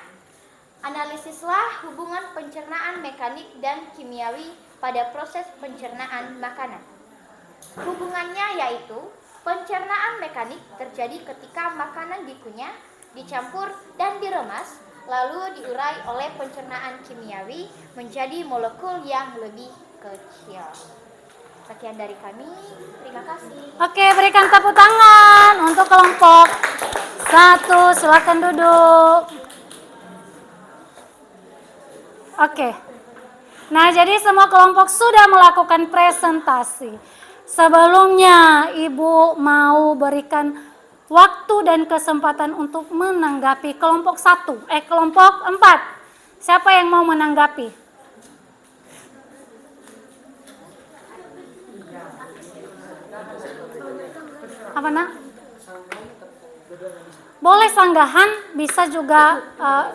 analisislah hubungan pencernaan mekanik dan kimiawi pada proses pencernaan makanan. Hubungannya yaitu pencernaan mekanik terjadi ketika makanan dikunyah, dicampur, dan diremas, lalu diurai oleh pencernaan kimiawi menjadi molekul yang lebih kecil. Sekian dari kami, terima kasih. Oke, berikan tepuk tangan untuk kelompok 1. Silakan duduk. Oke. Nah, jadi semua kelompok sudah melakukan presentasi. Sebelumnya, Ibu mau berikan waktu dan kesempatan untuk menanggapi kelompok 4. Siapa yang mau menanggapi? Apa nak? Boleh sanggahan, bisa juga,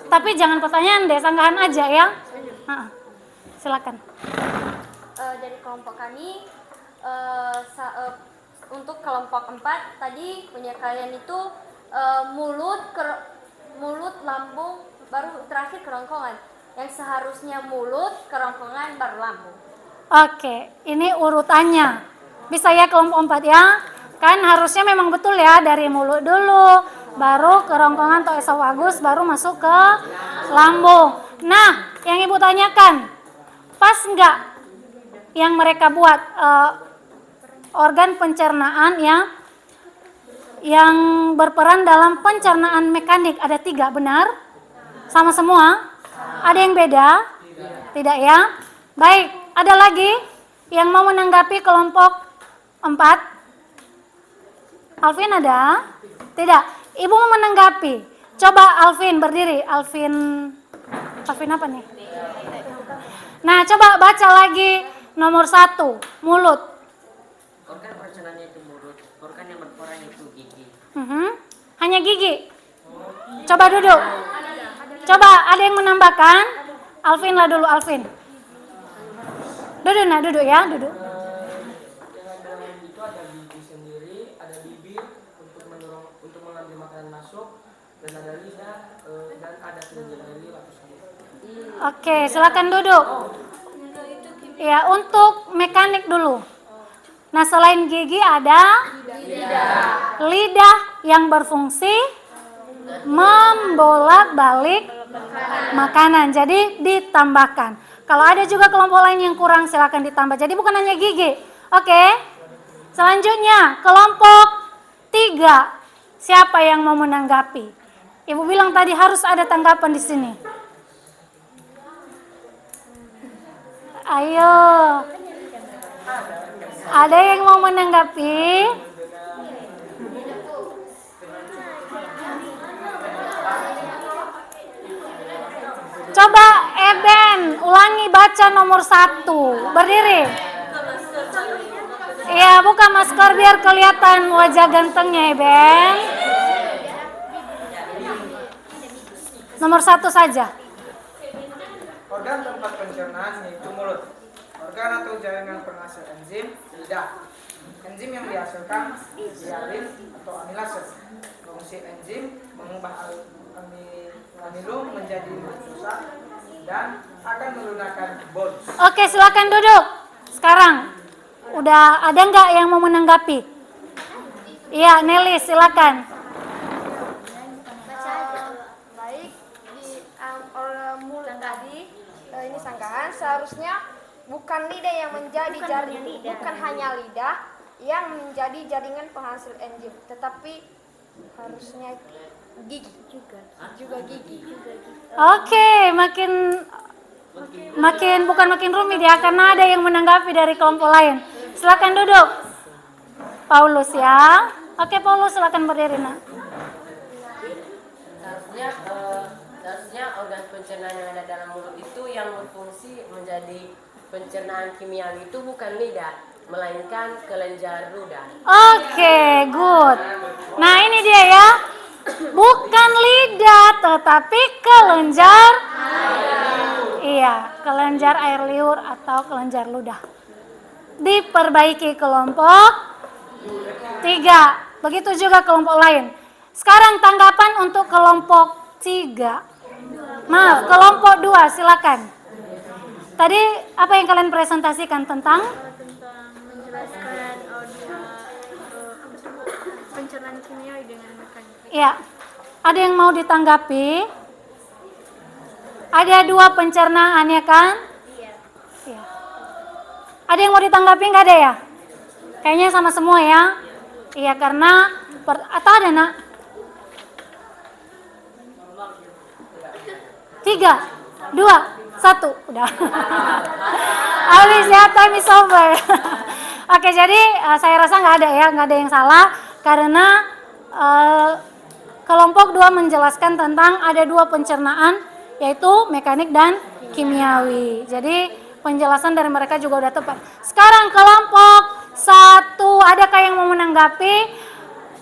tapi jangan pertanyaan deh, sanggahan aja ya. Silakan. Dari kelompok kami, untuk kelompok 4 tadi punya kalian itu mulut, lambung, baru terakhir kerongkongan. Yang seharusnya mulut, kerongkongan, baru lambung. Oke, ini urutannya. Bisa ya kelompok 4 ya? Kan harusnya memang betul ya, dari mulut dulu, baru kerongkongan atau esofagus, baru masuk ke lambung. Nah, yang Ibu tanyakan, pas nggak yang mereka buat organ pencernaan ya, yang berperan dalam pencernaan mekanik ada 3, benar? Sama semua? Ada yang beda? Tidak ya? Baik, ada lagi yang mau menanggapi kelompok 4? Alvin ada? Tidak. Ibu mau menanggapi. Coba Alvin berdiri. Alvin apa nih? Nah, coba baca lagi nomor 1, mulut. Organ percenaannya itu mulut, organ yang berperan itu gigi. Hanya gigi. Coba duduk. Coba ada yang menambahkan? Alvin lah dulu, Alvin. Duduk nah, duduk ya, duduk. Dengan dalam itu ada gigi sendiri, ada bibir untuk mengambil makanan masuk, dan ada lidah dan ada kelenjar air lapisan. Oke, silakan duduk. Ya, untuk mekanik dulu. Nah, selain gigi ada lidah yang berfungsi membolak-balik makanan. Jadi ditambahkan. Kalau ada juga kelompok lain yang kurang, silakan ditambah. Jadi bukan hanya gigi. Oke. Selanjutnya, kelompok 3. Siapa yang mau menanggapi? Ibu bilang tadi harus ada tanggapan di sini. Ayo. Ada yang mau menanggapi? Coba Eben, ulangi baca nomor 1. Berdiri. Iya, buka masker biar kelihatan wajah gantengnya Eben. Nomor 1 saja. Organ tempat pencernaan yaitu mulut. Organ atau jaringan penghasil enzim, lidah. Enzim yang dihasilkan hialin atau amilase. Fungsi enzim mengubah amilum menjadi glukosa dan akan menggunakan bonus. Oke, silakan duduk. Sekarang, udah ada nggak yang mau menanggapi? Iya, Nelly, silakan. Baik, di mulut tadi ini sanggahan seharusnya bukan lidah yang menjadi jaringan, bukan hanya lidah yang menjadi jaringan penghasil enzim, tetapi harusnya gigi juga gigi. Oke, bukan makin rumit ya, karena ada yang menanggapi dari kelompok lain. Silakan duduk, Paulus ya. Oke, Paulus silakan berdiri nak. Seharusnya organ pencernaan yang ada dalam mulut itu yang berfungsi menjadi pencernaan kimiawi itu bukan lidah, melainkan kelenjar ludah. Oke, good. Nah ini dia ya, bukan lidah tetapi kelenjar. Iya, kelenjar air liur atau kelenjar ludah. Diperbaiki kelompok 3. Begitu juga kelompok lain. Sekarang tanggapan untuk kelompok 3. Maaf, kelompok 2 silakan. Tadi apa yang kalian presentasikan tentang? Menjelaskan pencernaan kimia dengan mekanik. Iya. Ada yang mau ditanggapi? Ada 2 pencernaan ya kan? Iya. Ada yang mau ditanggapi nggak ada ya? Kayaknya sama semua ya. Iya karena atau ada nak? 3, 2. 1, udah. Habis ya, time is over. Oke, jadi saya rasa nggak ada yang salah karena kelompok 2 menjelaskan tentang ada 2 pencernaan, yaitu mekanik dan kimiawi. Jadi penjelasan dari mereka juga udah tepat. Sekarang kelompok 1, adakah yang mau menanggapi?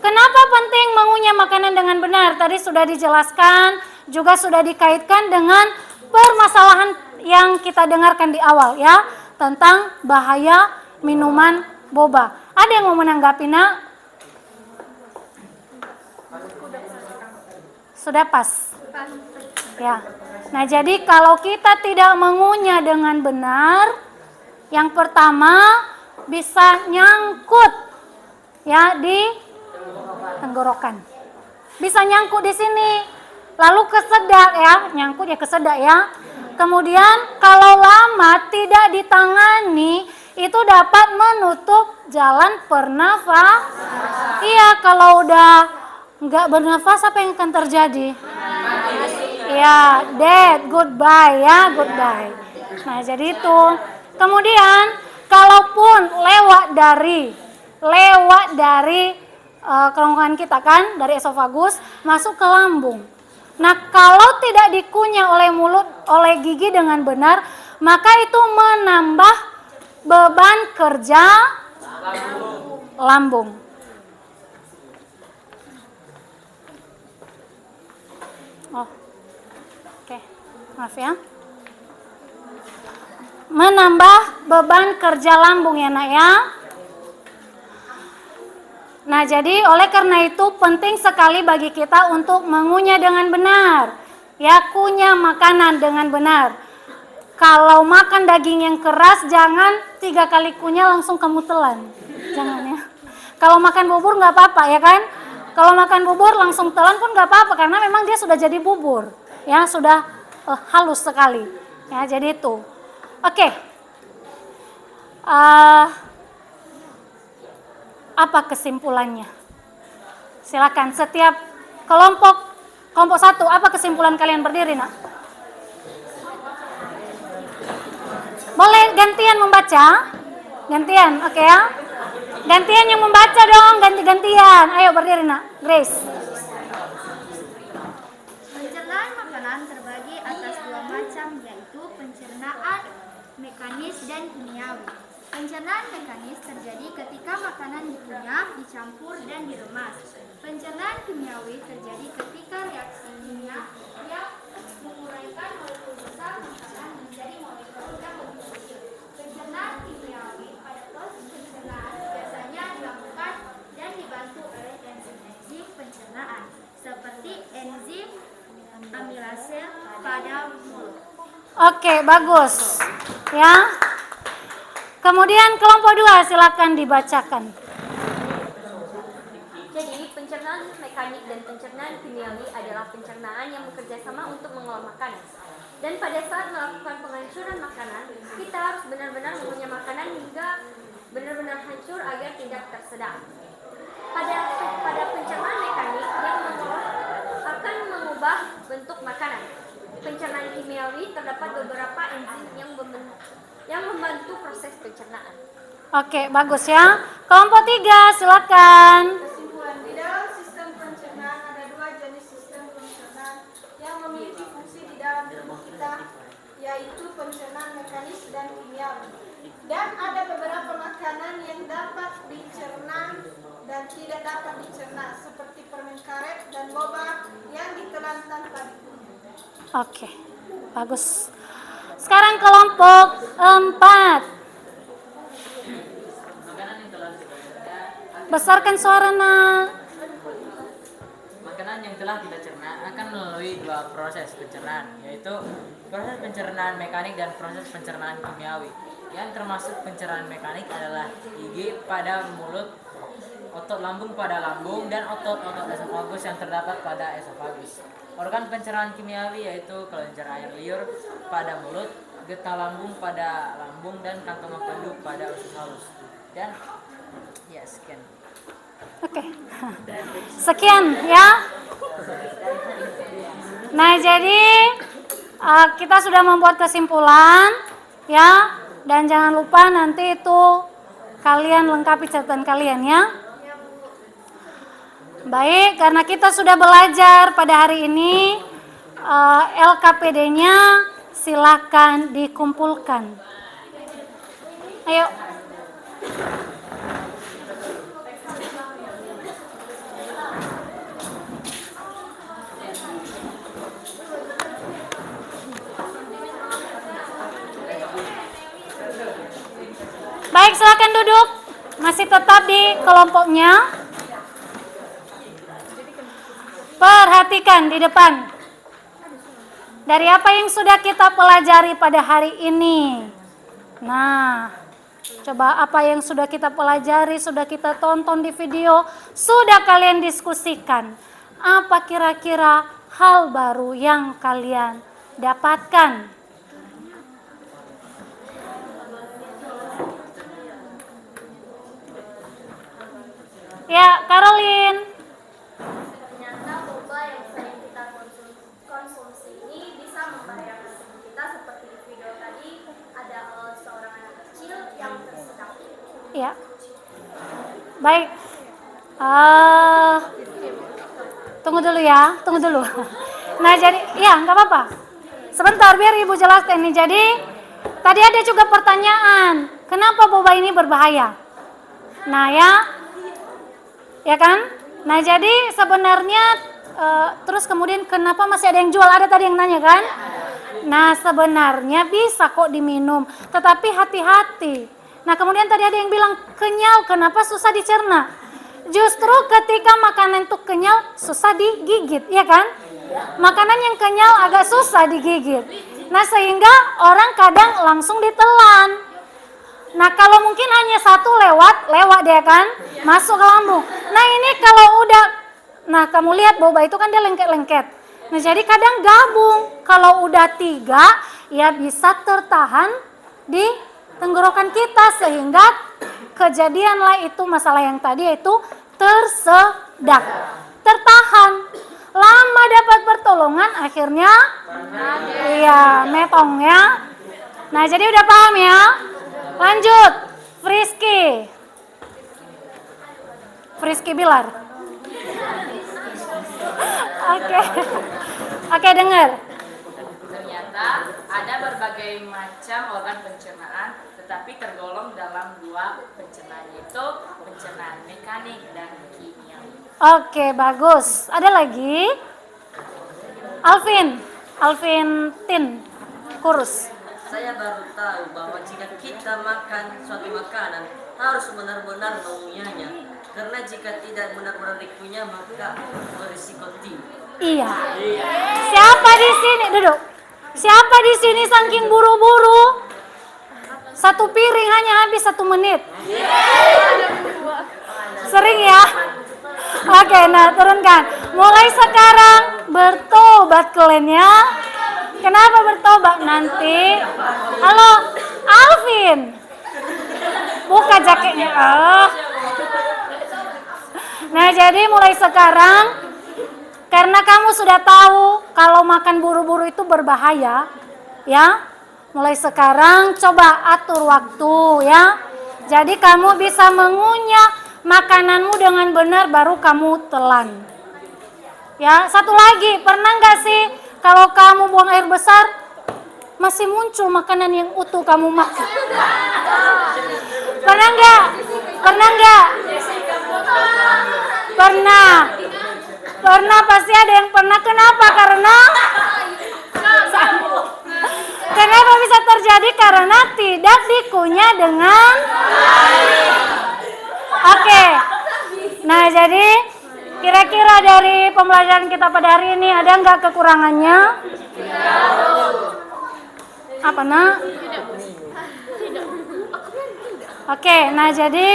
Kenapa penting mengunyah makanan dengan benar? Tadi sudah dijelaskan, juga sudah dikaitkan dengan permasalahan yang kita dengarkan di awal ya, tentang bahaya minuman boba. Ada yang mau menanggapi, Nak? Sudah pas. Ya. Nah, jadi kalau kita tidak mengunyah dengan benar, yang pertama bisa nyangkut ya di tenggorokan. Bisa nyangkut di sini. Lalu ke sedak ya, nyangkut ya ke sedak ya. Kemudian kalau lama tidak ditangani, itu dapat menutup jalan pernafasan. Iya, kalau udah nggak bernafas apa yang akan terjadi? Ya, dead, goodbye ya, goodbye. Nah, jadi itu. Kemudian kalaupun lewat dari kerongkongan kita kan, dari esofagus masuk ke lambung. Nah, kalau tidak dikunyah oleh gigi dengan benar, maka itu menambah beban kerja lambung. Oh, oke, maaf ya. Menambah beban kerja lambung ya, Nak ya. Nah, jadi oleh karena itu penting sekali bagi kita untuk mengunyah dengan benar. Ya, kunyah makanan dengan benar. Kalau makan daging yang keras, jangan 3 kali kunyah langsung kamu telan. Jangan ya. Kalau makan bubur nggak apa-apa ya kan? Kalau makan bubur langsung telan pun nggak apa-apa karena memang dia sudah jadi bubur. Ya, sudah halus sekali. Ya, jadi itu. Oke. Apa kesimpulannya? Silakan setiap kelompok 1, apa kesimpulan kalian berdiri, Nak? Boleh gantian membaca? Gantian, oke ya? Gantian yang membaca dong, ganti-gantian. Ayo berdiri, Nak. Grace. Pencernaan makanan terbagi atas 2 macam, yaitu pencernaan mekanis dan kimiawi. Pencernaan mekanis terjadi ketika makanan dikunyah, dicampur, dan diremas. Pencernaan kimiawi terjadi ketika reaksi kimia yang menguraikan molekul besar makanan menjadi molekul yang lebih kecil. Pencernaan kimiawi pada proses pencernaan biasanya dilakukan dan dibantu oleh enzim pencernaan, seperti enzim amilase pada mulut. Oke, bagus. Ya. Kemudian kelompok 2 silakan dibacakan. Jadi pencernaan mekanik dan pencernaan kimiawi adalah pencernaan yang bekerja sama untuk mengolah makanan. Dan pada saat melakukan penghancuran makanan, kita harus benar-benar mengunyah makanan hingga benar-benar hancur agar tidak tersedap. Pada pencernaan mekanik yang mengolah akan mengubah bentuk makanan. Pencernaan kimiawi terdapat beberapa enzim yang membantu proses pencernaan. Oke, bagus ya. Kelompok 3 silakan. Kesimpulan, di dalam sistem pencernaan ada 2 jenis sistem pencernaan yang memiliki fungsi di dalam tubuh kita, yaitu pencernaan mekanis dan kimiawi. Dan ada beberapa makanan yang dapat dicerna dan tidak dapat dicerna, seperti permen karet dan boba yang ditelan tanpa dikunyah. Oke, bagus. Sekarang kelompok 4. Besarkan suara, Nak. Makanan yang telah kita cerna akan melalui 2 proses pencernaan, yaitu proses pencernaan mekanik dan proses pencernaan kimiawi. Yang termasuk pencernaan mekanik adalah gigi pada mulut, otot lambung pada lambung, dan otot-otot esofagus yang terdapat pada esofagus. Organ pencernaan kimiawi yaitu kelenjar air liur pada mulut, getah lambung pada lambung, dan kantong empedu pada usus halus. Dan ya, sekian. Oke. Sekian ya. Nah, jadi kita sudah membuat kesimpulan ya, dan jangan lupa nanti itu kalian lengkapi catatan kalian ya. Baik, karena kita sudah belajar pada hari ini, LKPD-nya silakan dikumpulkan. Ayo. Baik, silakan duduk. Masih tetap di kelompoknya. Perhatikan di depan. Dari apa yang sudah kita pelajari pada hari ini? Nah, coba apa yang sudah kita pelajari, sudah kita tonton di video, sudah kalian diskusikan. Apa kira-kira hal baru yang kalian dapatkan? Ya, Caroline. Ternyata boba yang sering kita konsumsi ini bisa membahayakan tubuh kita, seperti di video tadi ada seorang anak kecil yang tersedak. Ya. Baik. Tunggu dulu ya, tunggu dulu. Nah, jadi ya nggak apa-apa. Sebentar biar Ibu jelaskan nih. Jadi tadi ada juga pertanyaan, kenapa boba ini berbahaya? Nah ya kan? Nah jadi sebenarnya terus kemudian kenapa masih ada yang jual? Ada tadi yang nanya kan? Nah sebenarnya bisa kok diminum, tetapi hati-hati. Nah kemudian tadi ada yang bilang kenyal, kenapa susah dicerna? Justru ketika makanan itu kenyal susah digigit, ya kan? Makanan yang kenyal agak susah digigit. Nah sehingga orang kadang langsung ditelan. Nah kalau mungkin hanya satu lewat dia kan, masuk ke lambung. Nah ini kalau udah, nah kamu lihat boba itu kan dia lengket-lengket. Nah jadi kadang gabung, kalau udah 3 ya bisa tertahan di tenggorokan kita, sehingga kejadianlah itu masalah yang tadi yaitu tersedak, tertahan. Lama dapat pertolongan, akhirnya iya metong ya. Nah jadi udah paham ya. Lanjut, Frisky Bilar. Oke, dengar. Ternyata ada berbagai macam organ pencernaan, tetapi tergolong dalam 2 pencernaan, yaitu pencernaan mekanik dan kimiawi. Oke, bagus. Ada lagi? Alvin Tin Kurus. Saya baru tahu bahwa jika kita makan suatu makanan harus benar-benar mengunyahnya, karena jika tidak benar-benar dikunyah maka berisiko tinggi. Iya. Siapa di sini duduk? Siapa di sini saking buru-buru? 1 piring hanya habis 1 menit. Sering ya? Oke, nah turunkan. Mulai sekarang bertobat kalian ya. Kenapa bertobat nanti? Halo, Alvin. Buka jaketnya. Nah, jadi mulai sekarang karena kamu sudah tahu kalau makan buru-buru itu berbahaya, ya. Mulai sekarang coba atur waktu ya. Jadi kamu bisa mengunyah makananmu dengan benar baru kamu telan. Ya, satu lagi, pernah nggak sih kalau kamu buang air besar, masih muncul makanan yang utuh kamu makan? Pernah nggak? Pernah, pasti ada yang pernah. Kenapa? Kenapa bisa terjadi? Karena tidak dikunyah dengan Oke. Nah, jadi kira-kira dari pembelajaran kita pada hari ini ada nggak kekurangannya? Apa nak? Oke, nah jadi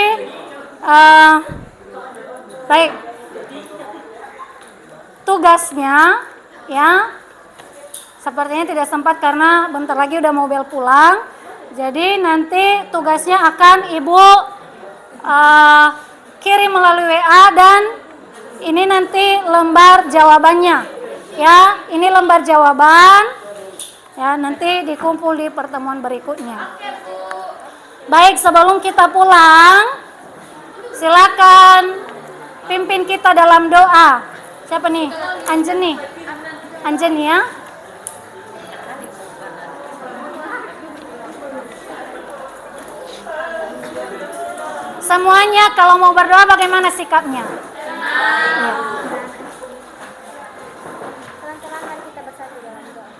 baik. Tugasnya ya sepertinya tidak sempat karena bentar lagi udah mau bel pulang. Jadi nanti tugasnya akan Ibu kirim melalui WA dan ini nanti lembar jawabannya. Ya, ini lembar jawaban. Ya, nanti dikumpul di pertemuan berikutnya. Baik, sebelum kita pulang, silakan pimpin kita dalam doa. Siapa nih? Anjeni. Anjeni ya. Semuanya kalau mau berdoa bagaimana sikapnya? Ya. Pelan-pelan mari kita bersatu dalam doa.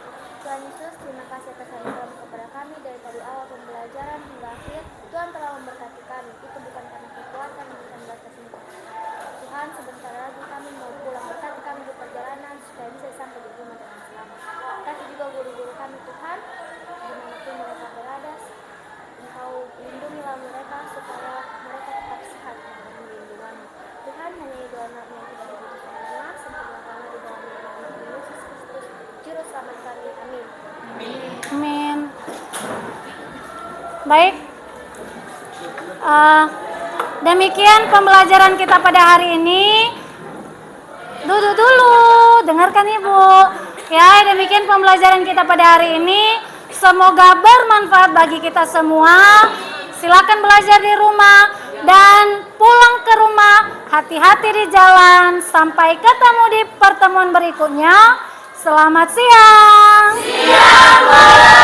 Tuhan Yesus, terima kasih atas anugerah kepada kami dari awal pembelajaran hingga akhir. Tuhan telah memberkati kami. Itu bukan karena kekuatan, bukan batas singkat. Tuhan, sebentar lagi kami mau pulang. Berkati kami di perjalanan supaya bisa sampai di rumah dengan selamat. Berkati juga guru-guru kami, Tuhan, dimanapun mereka berada. Engkau lindungilah mereka supaya mereka tetap sehat dan melindungi. Tuhan, hanya doa anakmu yang tidak dibutuhkan Allah, sempurnakanlah di dalam nama Yesus Kristus, Juru Selamat kami. Amin. Amin. Baik. Demikian pembelajaran kita pada hari ini. Duduk dulu, dengarkan Ibu. Ya, demikian pembelajaran kita pada hari ini. Semoga bermanfaat bagi kita semua. Silakan belajar di rumah dan pulang ke rumah. Hati-hati di jalan. Sampai ketemu di pertemuan berikutnya. Selamat siang. Siang.